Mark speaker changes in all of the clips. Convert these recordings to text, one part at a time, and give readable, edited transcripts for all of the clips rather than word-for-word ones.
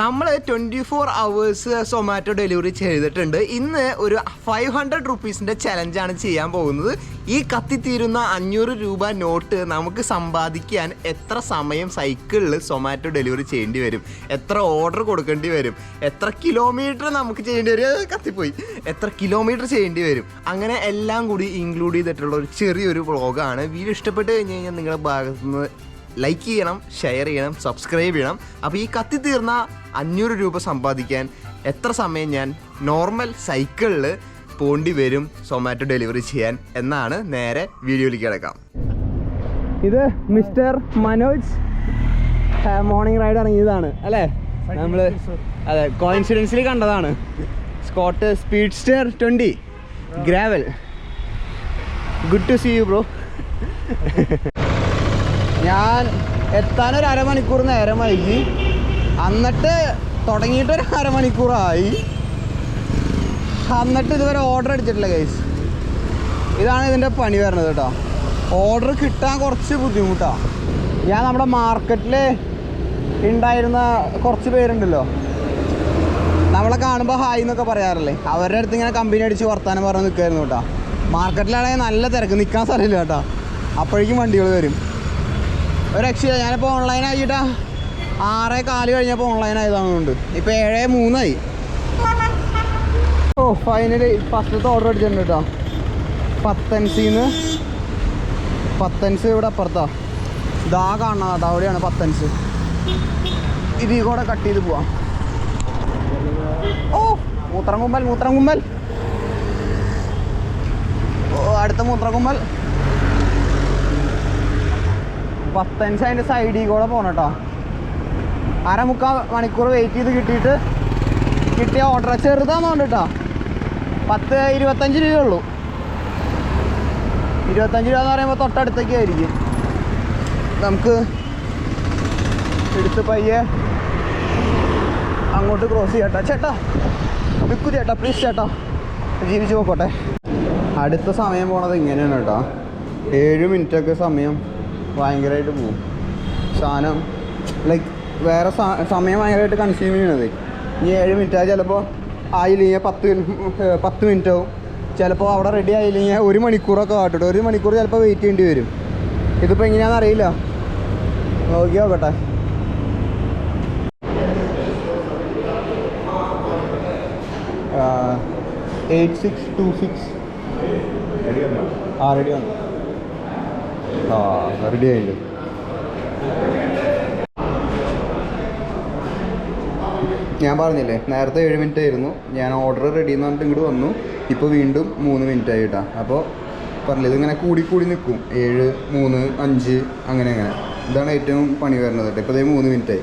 Speaker 1: നമ്മൾ 24 hours Zomato delivery ചെയ്തിട്ടുണ്ട്. ഇന്ന് ഒരു 500 rupees ചലഞ്ചാണ് ചെയ്യാൻ പോകുന്നത്. ഈ കത്തിത്തീരുന്ന 500 രൂപ നോട്ട് നമുക്ക് സമ്പാദിക്കാൻ എത്ര സമയം സൈക്കിളിൽ സൊമാറ്റോ ഡെലിവറി ചെയ്യേണ്ടി വരും, എത്ര ഓർഡർ കൊടുക്കേണ്ടി വരും, എത്ര കിലോമീറ്റർ നമുക്ക് ചെയ്യേണ്ടി വരും, കത്തിപ്പോയി എത്ര കിലോമീറ്റർ ചെയ്യേണ്ടി വരും, അങ്ങനെ എല്ലാം കൂടി ഇൻക്ലൂഡ് ചെയ്തിട്ടുള്ള ഒരു ചെറിയൊരു വ്ളോഗാണ്. വീഡിയോ ഇഷ്ടപ്പെട്ട് കഴിഞ്ഞ് കഴിഞ്ഞാൽ നിങ്ങളുടെ ഭാഗത്തുനിന്ന് ലൈക്ക് ചെയ്യണം, ഷെയർ ചെയ്യണം, സബ്സ്ക്രൈബ് ചെയ്യണം. അപ്പോൾ ഈ കത്തിത്തീർന്ന 500 രൂപ സമ്പാദിക്കാൻ എത്ര സമയം ഞാൻ നോർമൽ സൈക്കിളിൽ പോണ്ടി വരും സൊമാറ്റോ ഡെലിവറി ചെയ്യാൻ എന്നാണ്. നേരെ വീഡിയോയിലേക്ക് കിടക്കാം. ഇത് മിസ്റ്റർ മനോജ് മോർണിംഗ് റൈഡ് ഇറങ്ങിയതാണ് അല്ലേ? നമ്മൾ അതെ കോയിൻസിഡൻസിൽ കണ്ടതാണ്. Scott Speedster 20 gravel. Good to see you bro. ഞാൻ എത്താനൊരു അരമണിക്കൂർ നേരം വൈകി, എന്നിട്ട് തുടങ്ങിയിട്ടൊരു അരമണിക്കൂറായി, എന്നിട്ട് ഇതുവരെ ഓർഡർ അടിച്ചിട്ടില്ല ഗൈസ്. ഇതാണ് ഇതിൻ്റെ പണി വരുന്നത് കേട്ടോ. ഓർഡർ കിട്ടാൻ കുറച്ച് ബുദ്ധിമുട്ടാണ്. ഞാൻ നമ്മുടെ മാർക്കറ്റിൽ ഉണ്ടായിരുന്ന കുറച്ച് പേരുണ്ടല്ലോ, നമ്മളെ കാണുമ്പോൾ ഹായ് എന്നൊക്കെ പറയാറില്ലേ, അവരുടെ അടുത്ത് ഇങ്ങനെ കമ്പനി അടിച്ച് വർത്താനം പറഞ്ഞ് നിൽക്കുമായിരുന്നു കേട്ടോ. മാർക്കറ്റിലാണെങ്കിൽ നല്ല തിരക്ക്, നിൽക്കാൻ സ്ഥലമില്ല കേട്ടോ. അപ്പോഴേക്കും വണ്ടികൾ വരും. ഒരു രക്ഷയില്ല. ഞാനിപ്പോൾ ഓൺലൈൻ ആക്കിയിട്ടാ 6:15 കഴിഞ്ഞപ്പോൾ ഓൺലൈൻ ആയതാണുണ്ട്. ഇപ്പോൾ 7:03 ഓ ഫൈനലി ഫസ്റ്റത്തെ ഓർഡർ അടിച്ചിട്ടുണ്ട് കേട്ടോ. പത്തൻസിന്ന് ഇവിടെ അപ്പുറത്താ ഇതാ കാണണം കേട്ടോ. അവിടെയാണ് പത്തൻസ്. ഇതിൽ കൂടെ കട്ട് ചെയ്ത് പോവാം. ഓ മൂത്രംകുമ്പൽ ഓ അടുത്ത മൂത്രംകുമ്പൽ. പത്തൻസ് അതിൻ്റെ സൈഡിൽ കൂടെ പോകണം കേട്ടോ. 1/4 മണിക്കൂർ വെയിറ്റ് ചെയ്ത് കിട്ടിയ ഓർഡർ ചെറുതാണെന്നുണ്ട് കേട്ടോ. 25 രൂപയുള്ളൂ. 25 രൂപ എന്ന് പറയുമ്പോൾ തൊട്ടടുത്തേക്ക് ആയിരിക്കും. നമുക്ക് എടുത്ത് പയ്യെ അങ്ങോട്ട് ക്രോസ് ചെയ്യട്ടോ. ചേട്ടാ നിൽക്കൂ ചേട്ടാ, പ്ലീസ് ചേട്ടാ, ജീവിച്ച് പോക്കോട്ടെ. അടുത്ത സമയം പോണത് ഇങ്ങനെയാണ് കേട്ടോ. 7 മിനിറ്റൊക്കെ സമയം ഭയങ്കരമായിട്ട് പോകും. സാധനം ലൈക്ക് വേറെ സമയം ഭയങ്കരമായിട്ട് കൺസ്യൂം ചെയ്യണത്. ഇനി 7 മിനിറ്റ് ചിലപ്പോൾ ആയില്ലെങ്കിൽ 10 മിനിറ്റ് ആവും. ചിലപ്പോൾ അവിടെ റെഡി ആയില്ലെങ്കിൽ 1 മണിക്കൂറൊക്കെ കാട്ടിട്ട് 1 മണിക്കൂർ ചിലപ്പോൾ വെയിറ്റ് ചെയ്യേണ്ടി വരും. ഇതിപ്പോൾ എങ്ങനെയാണെന്ന് അറിയില്ല, നോക്കി നോക്കട്ടെ. റെഡി വന്നു. റെഡി ആയിട്ട് ഞാൻ പറഞ്ഞില്ലേ നേരത്തെ 7 മിനിറ്റ് ആയിരുന്നു. ഞാൻ ഓർഡർ റെഡി എന്ന് പറഞ്ഞിട്ട് ഇങ്ങോട്ട് വന്നു. ഇപ്പോൾ വീണ്ടും 3 മിനിറ്റ് ആയിട്ടാണ്. അപ്പോൾ പറഞ്ഞില്ല ഇതിങ്ങനെ കൂടി നിൽക്കും. 7, 3, 5 അങ്ങനെ. ഇതാണ് ഏറ്റവും പണി വരുന്നത് കേട്ടോ. ഇപ്പോൾ 3 മിനിറ്റ് ആയി.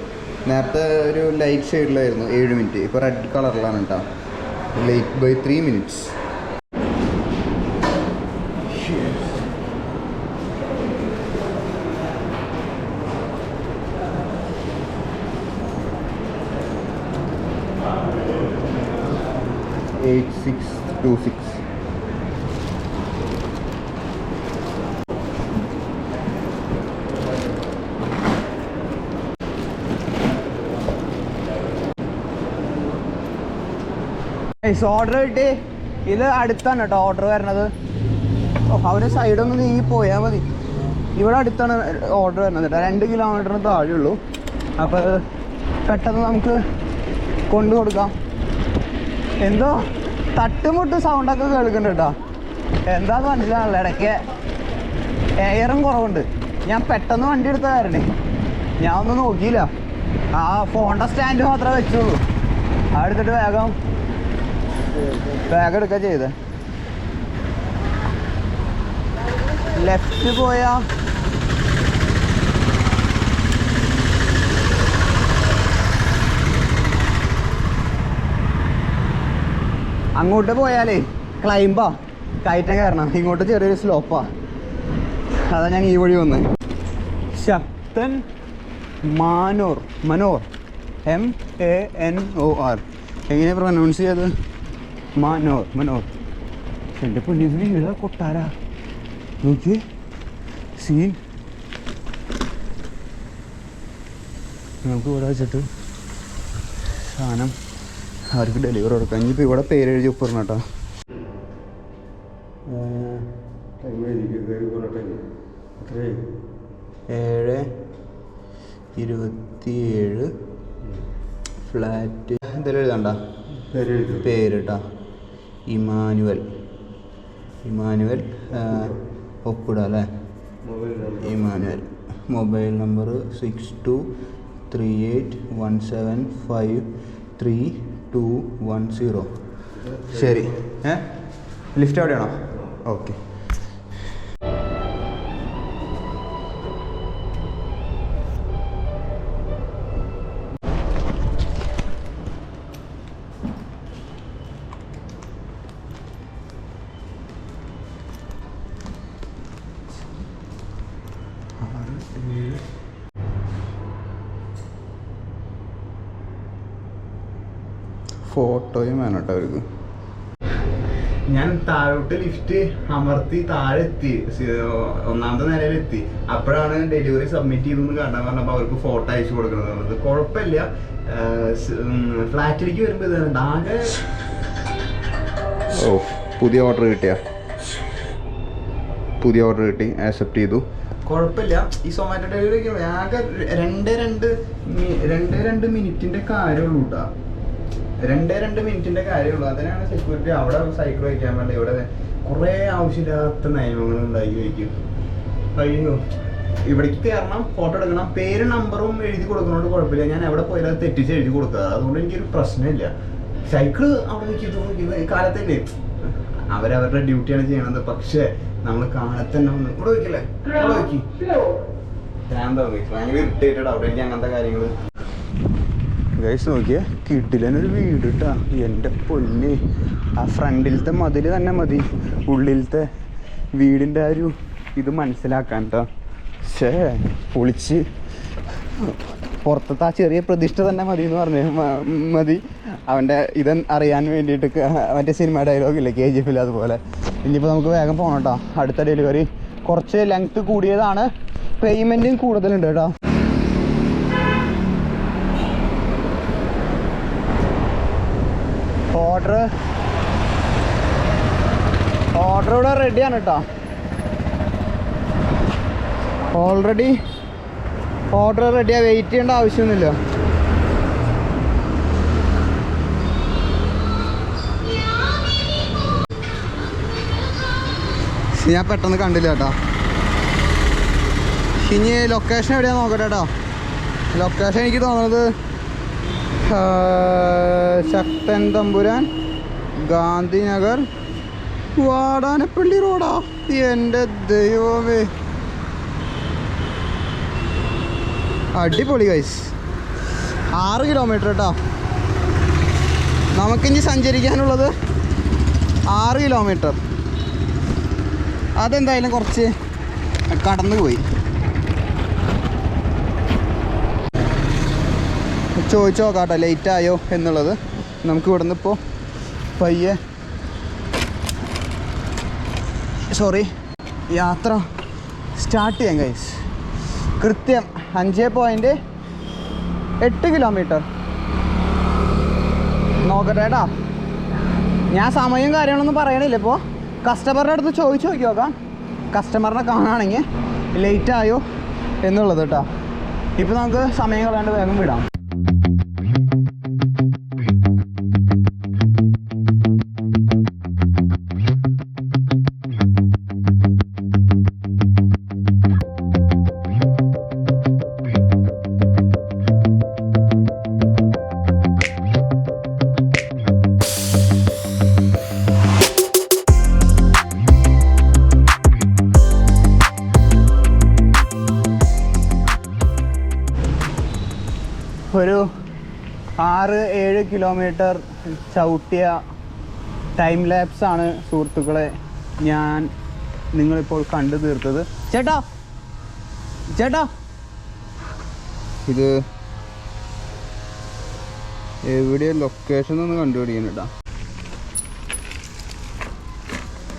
Speaker 1: നേരത്തെ ഒരു ലൈറ്റ് ഷെയ്ഡിലായിരുന്നു 7 മിനിറ്റ്. ഇപ്പോൾ റെഡ് കളറിലാണ് കേട്ടോ. Late by 3 minutes. ഓർഡർ കിട്ടി. ഇത് അടുത്താണ് കേട്ടോ ഓർഡർ വരുന്നത്. അവര് സൈഡൊന്ന് നീങ്ങി പോയാൽ മതി. ഇവിടെ അടുത്താണ് ഓർഡർ വരുന്നത് കേട്ടോ. 2 കിലോമീറ്ററിന് താഴെയുള്ളൂ. അപ്പോൾ പെട്ടെന്ന് നമുക്ക് കൊണ്ടു കൊടുക്കാം. എന്തോ തട്ടുമുട്ട് സൗണ്ടൊക്കെ കേൾക്കുന്നുണ്ട് കേട്ടോ. എന്താന്ന് മനസ്സിലാണല്ലോ. ഇടയ്ക്ക് എയറും കുറവുണ്ട്. ഞാൻ പെട്ടെന്ന് വണ്ടി എടുത്ത കാരണേ ഞാൻ ഒന്നും നോക്കിയില്ല. ആ ഫോണിൻ്റെ സ്റ്റാൻഡ് മാത്രമേ വെച്ചുള്ളൂ. അതെടുത്തിട്ട് വേഗം എടുക്കുക ചെയ്തേ. ലെഫ്റ്റ് പോയാ അങ്ങോട്ട് പോയാലേ ക്ലൈംബാ, കയറ്റം കയറണം. ഇങ്ങോട്ട് ചെറിയൊരു സ്ലോപ്പാ. അതാ ഞാൻ ഈ വഴി വന്ന്. ശക്തൻ മനോർ MANOR. എങ്ങനെ പ്രൊനൗൺസ് ചെയ്തത്? മനോർ. എൻ്റെ പൊന്നിന് ഇവിടെ കൊട്ടാരാ നോക്കി സീൻ. നമുക്ക് ഇവിടെ വെച്ചിട്ട്
Speaker 2: സാധനം അവർക്ക് ഡെലിവറി കൊടുക്കാം. ഇനിയിപ്പോൾ ഇവിടെ പേര് എഴുതി ഒപ്പിടണം കേട്ടോ. 7:27 ഫ്ലാറ്റ് എന്തെങ്കിലും എഴുതണ്ട പേര് കേട്ടോ. ഇമാനുവൽ ഒപ്പിടാം അല്ലേ? ഇമാനുവൽ. മൊബൈൽ നമ്പർ 62381753 ശരി. ലിഫ്റ്റ് എവിടെയാണോ? ഓക്കെ. ഫോട്ടോയും വേണം കേട്ടോ അവർക്ക്. ഞാൻ താഴോട്ട് ലിഫ്റ്റ് അമർത്തി താഴെ എത്തി, 1ാമത്തെ നിലയിലെത്തി. അപ്പോഴാണ് ഡെലിവറി സബ്മിറ്റ് ചെയ്തെന്ന് കാണാൻ പറഞ്ഞപ്പോൾ അവർക്ക് ഫോട്ടോ അയച്ചു കൊടുക്കുന്നത്. കുഴപ്പമില്ല. ഫ്ലാറ്റിലേക്ക് വരുമ്പോൾ ഇതാണ് ആകെ. പുതിയ ഓർഡർ കിട്ടി, ആക്സെപ്റ്റ് ചെയ്തു. കുഴപ്പമില്ല. ഈ സൊമാറ്റോ ഡെലിവറി ആകെ 2 മിനിറ്റിന്റെ കാര്യമുള്ളൂ കേട്ടോ. 2 മിനിറ്റിന്റെ കാര്യമുള്ളൂ. അതിനാണ് സെക്യൂരിറ്റി അവിടെ സൈക്കിൾ വയ്ക്കാൻ വേണ്ടി ഇവിടെ കുറേ ആവശ്യമില്ലാത്ത നിയമങ്ങൾ ഉണ്ടാക്കി വയ്ക്കും. അയ്യോ, ഇവിടേക്ക് കയറണം, ഫോട്ടോ എടുക്കണം, പേര് നമ്പറും എഴുതി കൊടുക്കുന്നതുകൊണ്ട് കുഴപ്പമില്ല. ഞാൻ എവിടെ പോയാലും അത് തെറ്റിച്ച് എഴുതി കൊടുക്കുക. അതുകൊണ്ട് എനിക്കൊരു പ്രശ്നമില്ല. സൈക്കിള് അവിടെ വയ്ക്കുന്നത് കാലത്തല്ലേ, അവരവരുടെ ഡ്യൂട്ടിയാണ് ചെയ്യണത്. പക്ഷേ നമ്മൾ കാലത്ത് തന്നെ ഒന്ന് ഇവിടെ വയ്ക്കില്ലേ, ഇവിടെ വയ്ക്കി ഞാൻ ഭയങ്കര ഇറിറ്റേറ്റഡ് അവിടെ എനിക്ക് അങ്ങനത്തെ കാര്യങ്ങൾ. ഗൈസ് നോക്കിയേ, കിട്ടില്ലൊരു വീട് കേട്ടാ. എൻ്റെ പൊന്ന്, ആ ഫ്രണ്ടിലത്തെ മതിൽ തന്നെ മതി ഉള്ളിലത്തെ വീടിൻ്റെ ആ ഒരു ഇത് മനസ്സിലാക്കാൻ കേട്ടോ. പക്ഷേ പൊളിച്ച് പുറത്തത്തെ ആ ചെറിയ പ്രതിഷ്ഠ തന്നെ മതി എന്ന് പറഞ്ഞു മതി അവൻ്റെ ഇത് അറിയാൻ വേണ്ടിയിട്ട്. മറ്റേ സിനിമ ഡയലോഗില്ലേ KGF അതുപോലെ. ഇനിയിപ്പോൾ നമുക്ക് വേഗം പോകണം കേട്ടോ. അടുത്ത ഡെലിവറി കുറച്ച് ലെങ്ത്ത് കൂടിയതാണ്, പേയ്മെൻറ്റും കൂടുതലുണ്ട് കേട്ടോ. ഓർഡർ ഇവിടെ റെഡിയാണ് കേട്ടോ. ഓൾറെഡി ഓർഡർ റെഡിയാണ്, വെയിറ്റ് ചെയ്യേണ്ട ആവശ്യമൊന്നുമില്ല. ഞാൻ പെട്ടെന്ന് കണ്ടില്ല കേട്ടോ. ഇനി ലൊക്കേഷൻ എവിടെയാണെന്ന് നോക്കട്ടെ കേട്ടോ. ലൊക്കേഷൻ എനിക്ക് തോന്നുന്നത് ശക്തൻ തമ്പുരാൻ, ഗാന്ധിനഗർ, വാടാനപ്പള്ളി റോഡാ. എൻ്റെ ദൈവമേ, അടിപൊളി ഗൈസ്. 6 കിലോമീറ്റർ കേട്ടോ. നമുക്കിനി സഞ്ചരിക്കാനുള്ളത് 6 കിലോമീറ്റർ. അതെന്തായാലും കുറച്ച് കടന്നു പോയി. ചോദിച്ചു നോക്കാട്ടോ ലേറ്റ് ആയോ എന്നുള്ളത്. നമുക്ക് ഇവിടുന്ന് ഇപ്പോൾ പയ്യെ യാത്ര സ്റ്റാർട്ട് ചെയ്യാം ഗൈസ്. കൃത്യം 5.8 കിലോമീറ്റർ. നോക്കട്ടെ കേട്ടോ. ഞാൻ സമയം കാര്യങ്ങളൊന്നും പറയണില്ല. ഇപ്പോൾ കസ്റ്റമറുടെ അടുത്ത് ചോദിച്ചു നോക്കി നോക്കാം, കസ്റ്റമറിനെ കാണുകയാണെങ്കിൽ ലേറ്റ് ആയോ എന്നുള്ളത് കേട്ടോ. ഇപ്പോൾ നമുക്ക് സമയം കളയാണ്ട് വേഗം വിടാം. ഒരു 6-7 കിലോമീറ്റർ ചവിട്ടിയ ടൈം ലാപ്സാണ് സുഹൃത്തുക്കളെ ഞാൻ നിങ്ങളിപ്പോൾ കണ്ടു തീർത്തത്. ചേട്ടാ ഇത് എവിടെയോ ലൊക്കേഷൻ ഒന്ന് കണ്ടുപിടിക്കുന്നു കേട്ടോ.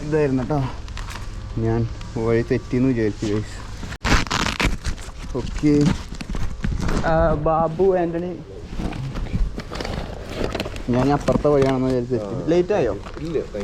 Speaker 2: ഇതായിരുന്നു കേട്ടോ, ഞാൻ വഴി തെറ്റിയെന്ന് വിചാരിച്ചു ഗൈസ്. ഓക്കെ, ബാബു ആൻ്റണി ഞാൻ അപ്പുറത്തെ വഴിയാണെന്ന് വിചാരിച്ചു. ലേറ്റ് ആയോ?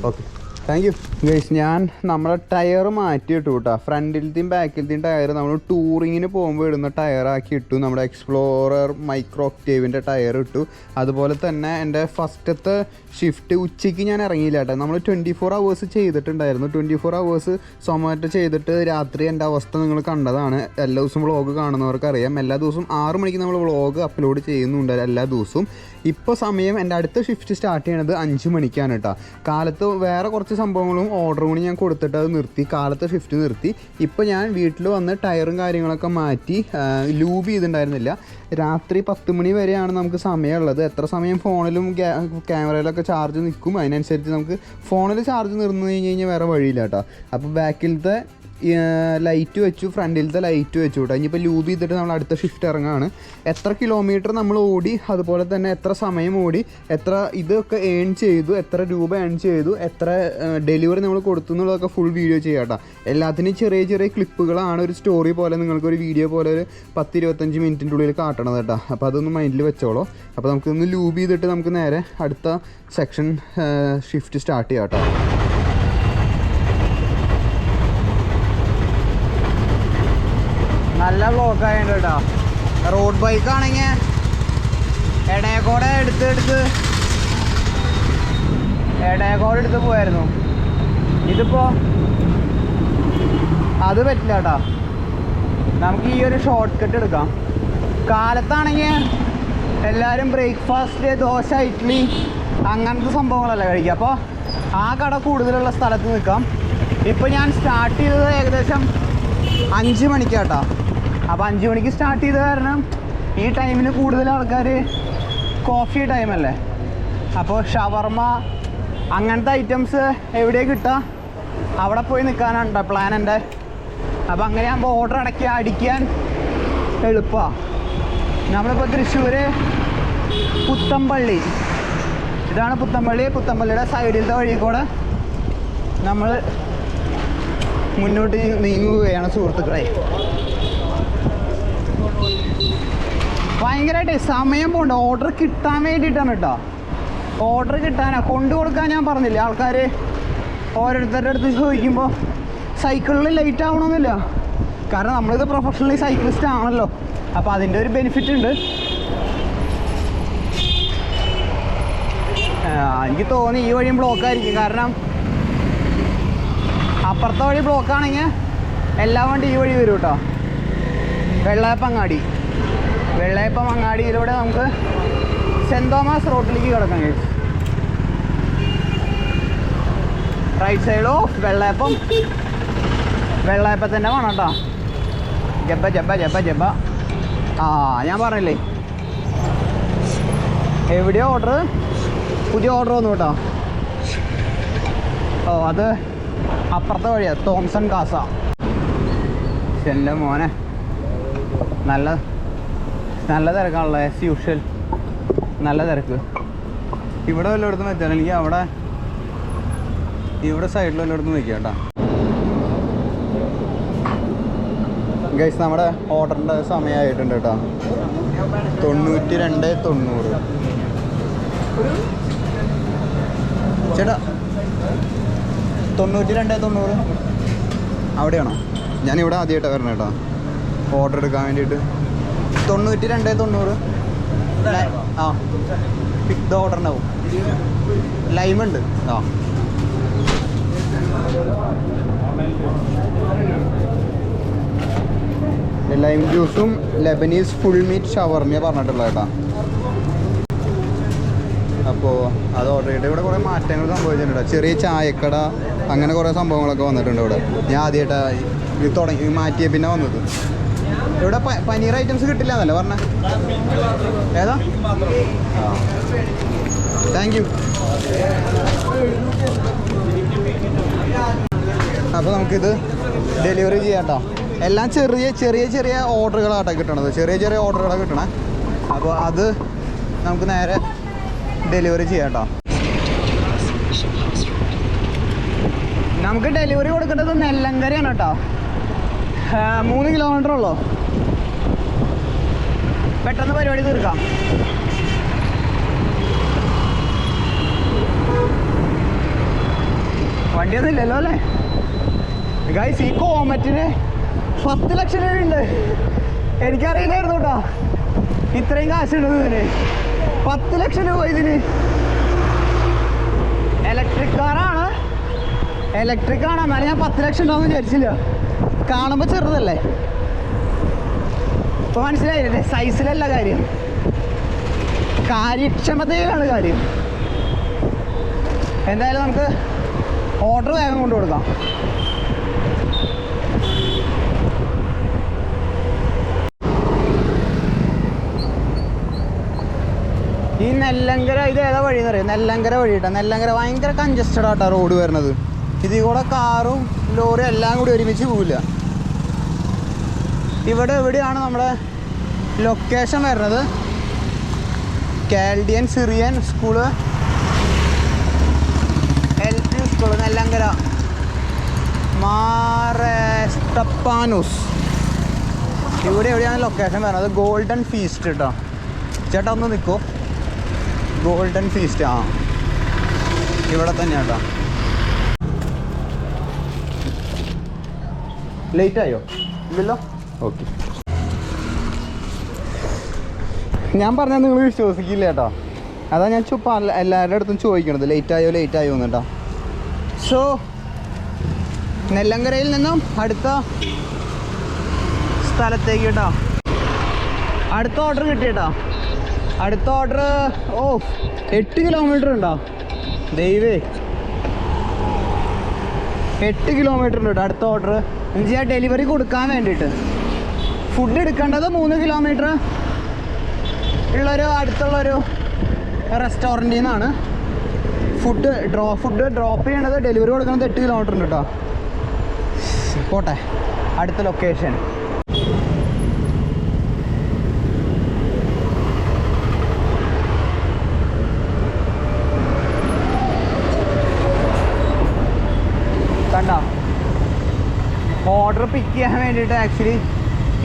Speaker 2: Okay, thank you guys. ഞാൻ നമ്മളെ ടയർ മാറ്റി ഇട്ടു കേട്ടോ. ഫ്രണ്ടിലത്തെയും ബാക്കിലത്തെയും ടയർ നമ്മൾ ടൂറിങ്ങിന് പോകുമ്പോൾ ഇടുന്ന ടയറാക്കി ഇട്ടു. നമ്മുടെ എക്സ്പ്ലോറർ മൈക്രോ ഒക്ടേവിൻ്റെ ടയർ ഇട്ടു. അതുപോലെ തന്നെ എൻ്റെ ഫസ്റ്റത്തെ ഷിഫ്റ്റ് ഉച്ചയ്ക്ക് ഞാൻ ഇറങ്ങിയില്ല കേട്ടോ. നമ്മൾ 24 hours ചെയ്തിട്ടുണ്ടായിരുന്നു. 24 hours സൊമാറ്റോ ചെയ്തിട്ട് രാത്രി എൻ്റെ അവസ്ഥ നിങ്ങൾ കണ്ടതാണ്. എല്ലാ ദിവസവും വ്ളോഗ് കാണുന്നവർക്കറിയാം. എല്ലാ ദിവസവും 6 മണിക്ക് നമ്മൾ വ്ളോഗ് അപ്ലോഡ് ചെയ്യുന്നുണ്ട് എല്ലാ ദിവസവും. ഇപ്പോൾ സമയം എൻ്റെ അടുത്ത ഷിഫ്റ്റ് സ്റ്റാർട്ട് ചെയ്യണത് 5 മണിക്കാണ് കേട്ടോ. കാലത്ത് വേറെ കുറച്ച് സംഭവങ്ങളും ഓർഡറും കൂടി ഞാൻ കൊടുത്തിട്ട് അത് നിർത്തി. കാലത്തെ ഷിഫ്റ്റ് നിർത്തി. ഇപ്പോൾ ഞാൻ വീട്ടിൽ വന്ന് ടയറും കാര്യങ്ങളൊക്കെ മാറ്റി ലൂബ് ചെയ്തിട്ടുണ്ടായിരുന്നില്ല. രാത്രി 10 മണി വരെയാണ് നമുക്ക് സമയമുള്ളത്. എത്ര സമയം ഫോണിലും ക്യാമറയിലൊക്കെ ചാർജ് നിൽക്കും അതിനനുസരിച്ച് നമുക്ക് ഫോണിൽ ചാർജ് നിർന്നു കഴിഞ്ഞാൽ വേറെ വഴിയില്ല കേട്ടോ. അപ്പോൾ ബാക്കിലത്തെ ലൈറ്റ് വെച്ചു, ഫ്രണ്ടിലത്തെ ലൈറ്റ് വെച്ചു കേട്ടോ. ഇനിയിപ്പോൾ ലൂബ് ചെയ്തിട്ട് നമ്മൾ അടുത്ത ഷിഫ്റ്റ് ഇറങ്ങുകയാണ്. എത്ര കിലോമീറ്റർ നമ്മൾ ഓടി, അതുപോലെ തന്നെ എത്ര സമയം ഓടി, എത്ര ഇതൊക്കെ ഏൺ ചെയ്തു, എത്ര രൂപ ഏൺ ചെയ്തു, എത്ര ഡെലിവറി നമ്മൾ കൊടുത്തു എന്നുള്ളതൊക്കെ ഫുൾ വീഡിയോ ചെയ്യാം കേട്ടോ. എല്ലാത്തിനും ചെറിയ ചെറിയ ക്ലിപ്പുകളാണ് ഒരു സ്റ്റോറി പോലെ നിങ്ങൾക്കൊരു വീഡിയോ പോലെ ഒരു 10-25 മിനിറ്റിൻ്റെ ഉള്ളിൽ കാട്ടണത് കേട്ടോ. അപ്പോൾ അതൊന്ന് മൈൻഡിൽ വെച്ചോളൂ. അപ്പോൾ നമുക്കൊന്ന് ലൂബ് ചെയ്തിട്ട് നമുക്ക് നേരെ അടുത്ത സെക്ഷൻ ഷിഫ്റ്റ് സ്റ്റാർട്ട് ചെയ്യാം കേട്ടോ. നല്ല ബ്ലോക്കായുണ്ട് കേട്ടോ. റോഡ് ബൈക്കാണെങ്കിൽ ഇടയക്കോടെ എടുത്ത് പോയായിരുന്നു. ഇതിപ്പോൾ അത് പറ്റില്ല കേട്ടോ. നമുക്ക് ഈ ഒരു ഷോർട്ട് കട്ട് എടുക്കാം. കാലത്താണെങ്കിൽ എല്ലാവരും ബ്രേക്ക്ഫാസ്റ്റ്, ദോശ, ഇഡ്ഡലി അങ്ങനത്തെ സംഭവങ്ങളല്ല കഴിക്കുക. അപ്പോൾ ആ കട കൂടുതലുള്ള സ്ഥലത്ത് നിൽക്കാം. ഇപ്പോൾ ഞാൻ സ്റ്റാർട്ട് ചെയ്തത് ഏകദേശം 5 മണിക്കാട്ടോ. അപ്പോൾ 5 മണിക്ക് സ്റ്റാർട്ട് ചെയ്ത കാരണം ഈ ടൈമിന് കൂടുതൽ ആൾക്കാർ കോഫി ടൈമല്ലേ. അപ്പോൾ ഷവർമ അങ്ങനത്തെ ഐറ്റംസ് എവിടെയാണ് കിട്ടുക അവിടെ പോയി നിൽക്കാനാണ് പ്ലാൻ എൻ്റെ. അപ്പോൾ അങ്ങനെ ആകുമ്പോൾ ഓർഡർ അടിക്കാൻ എളുപ്പമാണ്. നമ്മളിപ്പോൾ തൃശ്ശൂർ പുത്തമ്പള്ളി, ഇതാണ് പുത്തമ്പള്ളിയുടെ സൈഡിലത്തെ വഴി കൂടെ നമ്മൾ മുന്നോട്ട് നീങ്ങുകയാണ് സുഹൃത്തുക്കളെ. ഭയങ്കരമായിട്ട് സമയം പോകണ്ട. ഓർഡർ കിട്ടാൻ വേണ്ടിയിട്ടാണ് കേട്ടോ. ഓർഡർ കിട്ടാനാണ് കൊണ്ടു കൊടുക്കാൻ ഞാൻ പറഞ്ഞില്ലേ. ആൾക്കാർ ഓരോരുത്തരുടെ അടുത്ത് ചോദിക്കുമ്പോൾ സൈക്കിളിൽ ലേറ്റ് ആവണമെന്നില്ല. കാരണം നമ്മളിത് പ്രൊഫഷണലി സൈക്ലിസ്റ്റ് ആണല്ലോ. അപ്പോൾ അതിൻ്റെ ഒരു ബെനിഫിറ്റ് ഉണ്ട്. എനിക്ക് തോന്നി ഈ വഴിയും ബ്ലോക്കായിരിക്കും. കാരണം അപ്പുറത്തെ വഴി ബ്ലോക്കാണെങ്കിൽ എല്ലാ വണ്ടി ഈ വഴി വരും കേട്ടോ. വെള്ളയപ്പം അങ്ങാടിയിലൂടെ നമുക്ക് സെൻറ് തോമസ് റോഡിലേക്ക് കിടക്കാം. റൈറ്റ് സൈഡ് ഓഫ് വെള്ളയപ്പത്തിൻ്റെ വേണം കേട്ടോ. ജബ്ബ ഞാൻ പറഞ്ഞില്ലേ എവിടെയോ പുതിയ ഓർഡർ വന്നു കേട്ടോ. അത് അപ്പുറത്തെ വഴിയാണ്, തോംസൺ കാസ. എൻ്റെ മോനെ നല്ല തിരക്കാണല്ലോ. ആസ് യൂഷ്വൽ നല്ല തിരക്ക്. ഇവിടെ വല്ലയിടത്തും വെച്ചാൽ എനിക്ക് ഇവിടെ സൈഡിൽ വല്ലയിടത്തും വയ്ക്കുക കേട്ടോ. ഗൈസ് നമ്മുടെ ഓർഡറിൻ്റെ സമയമായിട്ടുണ്ട് കേട്ടോ. 9290 ചേട്ടാ. 9290 അവിടെയാണോ? ഞാനിവിടെ ആദ്യമായിട്ടാണ് വരണം കേട്ടോ ഓർഡർ എടുക്കാൻ വേണ്ടിയിട്ട്. 9290 ആ പിക്ക് ദ ഓർഡർ ഉണ്ടാവും. ലൈമുണ്ട്. ലൈം ജ്യൂസും ലെബനീസ് ഫുൾ മീറ്റ് ഷവർമ പറഞ്ഞിട്ടുള്ളത് കേട്ടോ. അപ്പോൾ അത് ഓർഡർ ചെയ്തിട്ട് ഇവിടെ കുറേ മാറ്റങ്ങൾ സംഭവിച്ചിട്ടുണ്ട്. ചെറിയ ചായക്കട അങ്ങനെ കുറേ സംഭവങ്ങളൊക്കെ വന്നിട്ടുണ്ട് ഇവിടെ. ഞാൻ ആദ്യമായിട്ടാണ് ഇത് മാറ്റിയ പിന്നെ വന്നത്. ഇവിടെ പനീർ ഐറ്റംസ് കിട്ടില്ല എന്നല്ലേ പറഞ്ഞേ? ഏതാ? Thank you. അപ്പോൾ നമുക്കിത് ഡെലിവറി ചെയ്യാം കേട്ടോ. എല്ലാം ചെറിയ ഓർഡറുകളാട്ടോ കിട്ടണത്. ചെറിയ ഓർഡറുകളാണ് കിട്ടണേ. അപ്പോൾ അത് നമുക്ക് നേരെ ഡെലിവറി ചെയ്യാം കേട്ടോ. നമുക്ക് ഡെലിവറി കൊടുക്കേണ്ടത് നെല്ലങ്കരയാണ് കേട്ടോ. 3 കിലോമീറ്റർ ഉള്ളൂ. പെട്ടെന്ന് പരിപാടി തീർക്കാം.
Speaker 1: വണ്ടിയൊന്നും ഇല്ലല്ലോ അല്ലേ ഗൈസ്? ഈ കോമറ്റിന് 10 ലക്ഷം രൂപയുണ്ട്. എനിക്കറിയില്ലായിരുന്നു കേട്ടോ ഇത്രയും കാശുണ്ട് ഇതിന്. 10 ലക്ഷം രൂപ ഇതിന്. ഇലക്ട്രിക് കാറാണ്, എന്നാലും ഞാൻ 10 ലക്ഷം ഉണ്ടാവും വിചാരിച്ചില്ല. കാണുമ്പോൾ ചെറുതല്ലേ, ഇപ്പൊ മനസ്സിലായില്ലേ? സൈസിലല്ല കാര്യം, കാര്യക്ഷമതയിലാണ് കാര്യം. എന്തായാലും നമുക്ക് ഓർഡർ വേഗം കൊണ്ടു കൊടുക്കാം. ഈ നെല്ലങ്കര ഇത് ഏതാ വഴി എന്ന് പറയും? നെല്ലങ്കര വഴി കേട്ടോ. നെല്ലങ്കര ഭയങ്കര കൺജസ്റ്റഡ് ആട്ടോ റോഡ് വരുന്നത്. ഇതിൽ കൂടെ കാറും ലോറിയും എല്ലാം കൂടി ഒരുമിച്ച് പോവില്ല. ഇവിടെ എവിടെയാണ് നമ്മുടെ ലൊക്കേഷൻ വരുന്നത്? Chaldean Syrian school, LP school, Nellankara, മാറസ്റ്റപ്പാനൂസ്. ഇവിടെ എവിടെയാണ് ലൊക്കേഷൻ വരുന്നത്? ഗോൾഡൻ ഫീസ്റ്റ് കേട്ടോ. ചേട്ടാ ഒന്ന് നിൽക്കോ. ഗോൾഡൻ ഫീസ്റ്റ്, ആ ഇവിടെ തന്നെ കേട്ടോ. ലേറ്റ് ആയോ? ഇല്ലല്ലോ. ഓക്കെ, ഞാൻ പറഞ്ഞാൽ നിങ്ങൾ വിശ്വസിക്കില്ല കേട്ടോ. അതാ ഞാൻ എല്ലാവരുടെ അടുത്തും ചോദിക്കണത് ലേറ്റ് ആയോ എന്ന് കേട്ടോ. സോ നെല്ലങ്കരയിൽ നിന്നും അടുത്ത സ്ഥലത്തേക്ക് കേട്ടോ. അടുത്ത ഓർഡർ കിട്ടിയേട്ടോ. അടുത്ത ഓർഡർ 8 കിലോമീറ്റർ ഉണ്ടോ ദൈവേ? 8 കിലോമീറ്റർ ഉണ്ട് കേട്ടോ അടുത്ത ഓർഡർ. എന്നുവെച്ചാൽ ഡെലിവറി കൊടുക്കാൻ വേണ്ടിയിട്ട്. ഫുഡ് എടുക്കേണ്ടത് 3 കിലോമീറ്റർ അടുത്തുള്ളൊരു റെസ്റ്റോറൻറ്റിൽ നിന്നാണ്. ഫുഡ് ഡ്രോപ്പ് ചെയ്യണത്, ഡെലിവറി കൊടുക്കുന്നത് 8 കിലോമീറ്റർ ഉണ്ട് കേട്ടോ. പോട്ടെ, അടുത്ത ലൊക്കേഷൻ. കണ്ടോ, ഓർഡർ പിക്ക് ചെയ്യാൻ വേണ്ടിയിട്ട് ആക്ച്വലി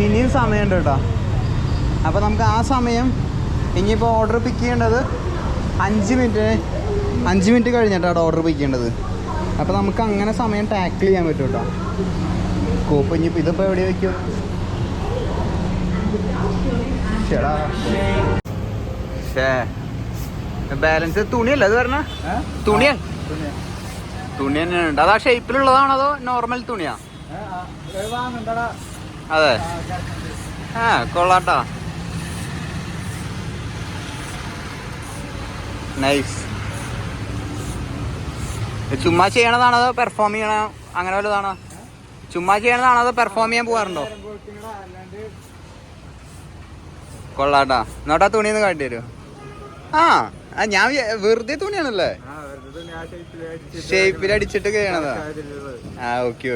Speaker 1: ഇനിയും സമയമുണ്ട് കേട്ടോ. അപ്പോൾ നമുക്ക് ആ സമയം, ഇനിയിപ്പോൾ ഓർഡർ പിക്ക് ചെയ്യേണ്ടത് 5 മിനിറ്റ് കഴിഞ്ഞിട്ടാണ് ഓർഡർ പിക്ക് ചെയ്യേണ്ടത്. അപ്പോൾ നമുക്ക് അങ്ങനെ സമയം ടാക്കിൾ ചെയ്യാൻ പറ്റും കേട്ടോ. കോപ്പ് ഇനിയിപ്പോൾ ഇതിപ്പോൾ എവിടെ വയ്ക്കും? ചേടാ ബാലൻസ് തുണിയല്ല അത് പറഞ്ഞ? തുണി തന്നെയാണ് ഉണ്ട്. അത് ആ ഷേപ്പിലുള്ളതാണോ അതോ നോർമൽ തുണിയാ? അതെ, കൊള്ളാട്ടാ, നൈസ്. ചുമ്മാ ചെയ്യണതാണോ അതോ പെർഫോം ചെയ്യണ അങ്ങനെ വല്ലതാണോ? ചുമ്മാ ചെയ്യണതാണോ അതോ പെർഫോം ചെയ്യാൻ പോകാറുണ്ടോ? കൊള്ളാട്ടാ. എന്നോട്ടാ തുണിയൊന്ന് കാട്ടി തരുമോ? ഞാൻ വെറുതെ തുണിയാണല്ലേ, ഷേപ്പിൽ അടിച്ചിട്ട് ചെയ്യണതാ. ഓക്കെ.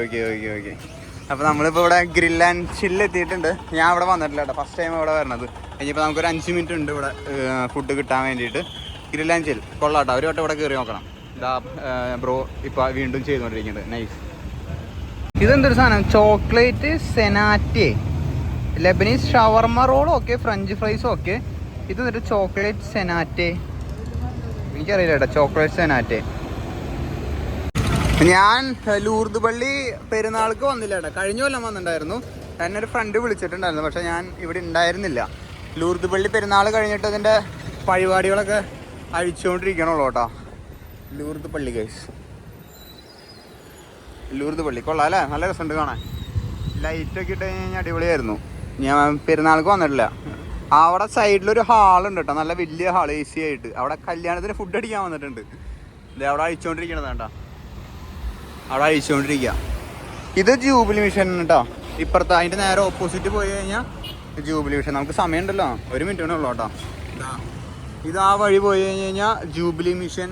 Speaker 1: അപ്പോൾ നമ്മളിപ്പോൾ ഇവിടെ ഗ്രിൽ ആൻഡ് ചില്ല് എത്തിയിട്ടുണ്ട്. ഞാൻ ഇവിടെ വന്നിട്ടില്ല കേട്ടോ, ഫസ്റ്റ് ടൈം ഇവിടെ വരണത്. ഇനിയിപ്പോൾ നമുക്കൊരു 5 മിനിറ്റ് ഉണ്ട് ഇവിടെ ഫുഡ് കിട്ടാൻ വേണ്ടിയിട്ട്. ഗ്രിൽ ആൻഡ് ചില്ല് കൊള്ളാട്ടോ. ഒരു വട്ടം ഇവിടെ കയറി നോക്കണം. ഇതാ ബ്രോ ഇപ്പോൾ വീണ്ടും ചെയ്തുകൊണ്ടിരിക്കുന്നത്. നൈസ്. ഇതെന്തൊരു സാധനം? ചോക്ലേറ്റ് സെനാറ്റെ, Lebanese shawarma roll okay, French fries okay. ഇത് എന്നിട്ട് ചോക്ലേറ്റ് സെനാറ്റെ, എനിക്കറിയില്ല കേട്ടോ. ചോക്ലേറ്റ് സെനാറ്റെ. ഞാൻ ലൂർദ് പള്ളി പെരുന്നാൾക്ക് വന്നില്ല കേട്ടോ. കഴിഞ്ഞ കൊല്ലം വന്നിട്ടുണ്ടായിരുന്നു. എന്നെ ഒരു ഫ്രണ്ട് വിളിച്ചിട്ടുണ്ടായിരുന്നു, പക്ഷെ ഞാൻ ഇവിടെ ഉണ്ടായിരുന്നില്ല. ലൂർദ് പള്ളി പെരുന്നാൾ കഴിഞ്ഞിട്ട് അതിൻ്റെ പരിപാടികളൊക്കെ അഴിച്ചുകൊണ്ടിരിക്കണുള്ളൂ കേട്ടോ. ലൂർദ് പള്ളി ഗൈസ്, ലൂർദ് പള്ളി കൊള്ളാം അല്ലേ? നല്ല രസമുണ്ട് കാണാൻ. ലൈറ്റൊക്കെ ഇട്ട് കഴിഞ്ഞാൽ അടിപൊളിയായിരുന്നു. ഞാൻ പെരുന്നാൾക്ക് വന്നിട്ടില്ല. അവിടെ സൈഡിലൊരു ഹാളുണ്ട് കേട്ടോ, നല്ല വലിയ ഹാൾ, AC ആയിട്ട്. അവിടെ കല്യാണത്തിന് ഫുഡ് അടിക്കാൻ വന്നിട്ടുണ്ട്. ഇത് അവിടെ അഴിച്ചുകൊണ്ടിരിക്കണത് കേട്ടോ, അവിടെ അഴിച്ചുകൊണ്ടിരിക്കുക. ഇത് ജൂബിലി മിഷൻ കേട്ടോ. ഇപ്പുറത്ത് അതിൻ്റെ നേരെ ഓപ്പോസിറ്റ് പോയി കഴിഞ്ഞാൽ ജൂബിലി മിഷൻ. നമുക്ക് സമയമുണ്ടല്ലോ, 1 മിനിറ്റ് ഉള്ളൂ കേട്ടോ. ഇത് ആ വഴി പോയി കഴിഞ്ഞാൽ ജൂബിലി മിഷൻ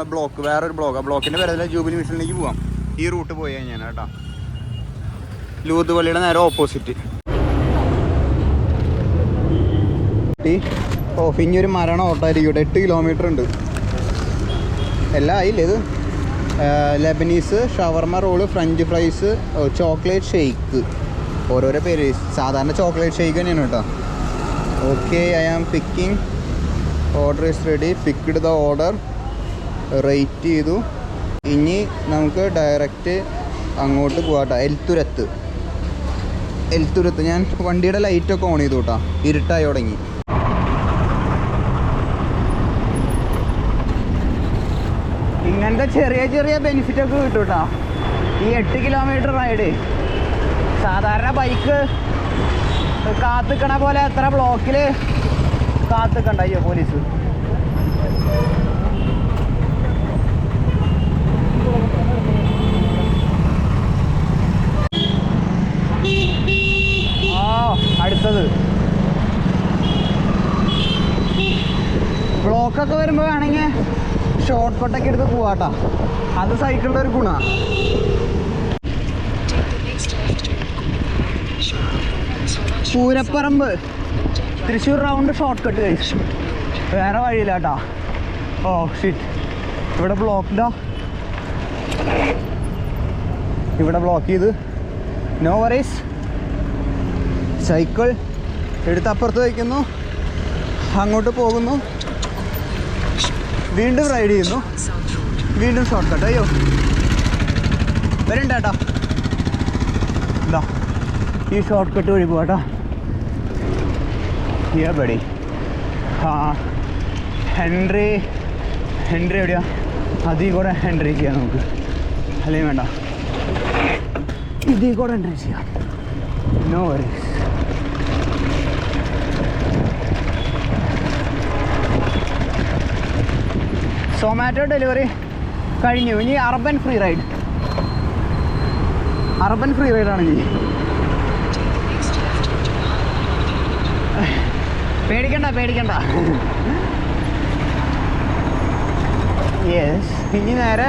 Speaker 1: ബ്ലോക്ക്, വേറൊരു ബ്ലോക്കിൻ്റെ പേരല്ല, ജൂബിലി മിഷനിലേക്ക് പോവാം. ഈ റൂട്ട് പോയി കഴിഞ്ഞാൽ കേട്ടോ. ലൂർദ് പള്ളിയുടെ നേരെ ഓപ്പോസിറ്റ്. ഇനി ഒരു മരണ ഓട്ടമായിരിക്കും. 8 കിലോമീറ്റർ ഉണ്ട്. എല്ലാം ആയില്ലേ? ഇത് Lebanese shawarma roll, French fries, chocolate shake, ഓരോരോ പേര്. സാധാരണ ചോക്ലേറ്റ് ഷെയ്ക്ക് തന്നെയാണ് കേട്ടോ. Okay, I am picking. Order is ready. Picked the order. Rate ചെയ്തു.
Speaker 2: ഇനി നമുക്ക് ഡയറക്റ്റ് അങ്ങോട്ട് പോകാട്ടോ. എൽത്തുരത്ത് ഞാൻ വണ്ടിയുടെ ലൈറ്റൊക്കെ ഓൺ ചെയ്തു കേട്ടോ, ഇരുട്ടായി തുടങ്ങി. ഇങ്ങനത്തെ ചെറിയ ചെറിയ ബെനിഫിറ്റൊക്കെ കിട്ടും കേട്ടോ ഈ 8 കിലോമീറ്റർ റൈഡ്. സാധാരണ ബൈക്ക് കാത്തിക്കണ പോലെ എത്ര ബ്ലോക്കിൽ കാത്തിക്കണ്ട. അയ്യോ പോലീസ്. അടുത്തത് ബ്ലോക്കൊക്കെ വരുമ്പോൾ വേണമെങ്കിൽ ഷോർട്ട് കട്ടൊക്കെ എടുത്ത് പോവാട്ടോ. അത് സൈക്കിളിൻ്റെ ഒരു ഗുണമാണ്. പൂരപ്പറമ്പ് തൃശ്ശൂർ റൗണ്ട് ഷോർട്ട് കട്ട് കഴിച്ചു, വേറെ വഴിയില്ല കേട്ടോ. ഓ ഷിറ്റ്, ഇവിടെ ബ്ലോക്ക്ഡാ. ഇവിടെ ബ്ലോക്ക് ചെയ്ത്. No worries. സൈക്കിൾ എടുത്ത് അപ്പുറത്ത് വയ്ക്കുന്നു, അങ്ങോട്ട് പോകുന്നു, വീണ്ടും റൈഡ് ചെയ്യുന്നു, വീണ്ടും ഷോർട്ട് കട്ട്. അയ്യോ വരണ്ട കേട്ടോ. ഇതാ ഈ ഷോർട്ട് കട്ട് വഴി പോകാട്ടോ. ബടി ഹെൻറി എവിടെയാ? അതിൽ കൂടെ എൻട്രി ചെയ്യാം നമുക്ക്, അല്ലെങ്കിൽ വേണ്ട ഇതിൽ കൂടെ എൻട്രി ചെയ്യാം. No worries. സൊമാറ്റോ ഡെലിവറി കഴിഞ്ഞു. ഇനി അർബൻ ഫ്രീ റൈഡാണ് ഇനി. പേടിക്കണ്ട. യെസ്, ഇനി നേരെ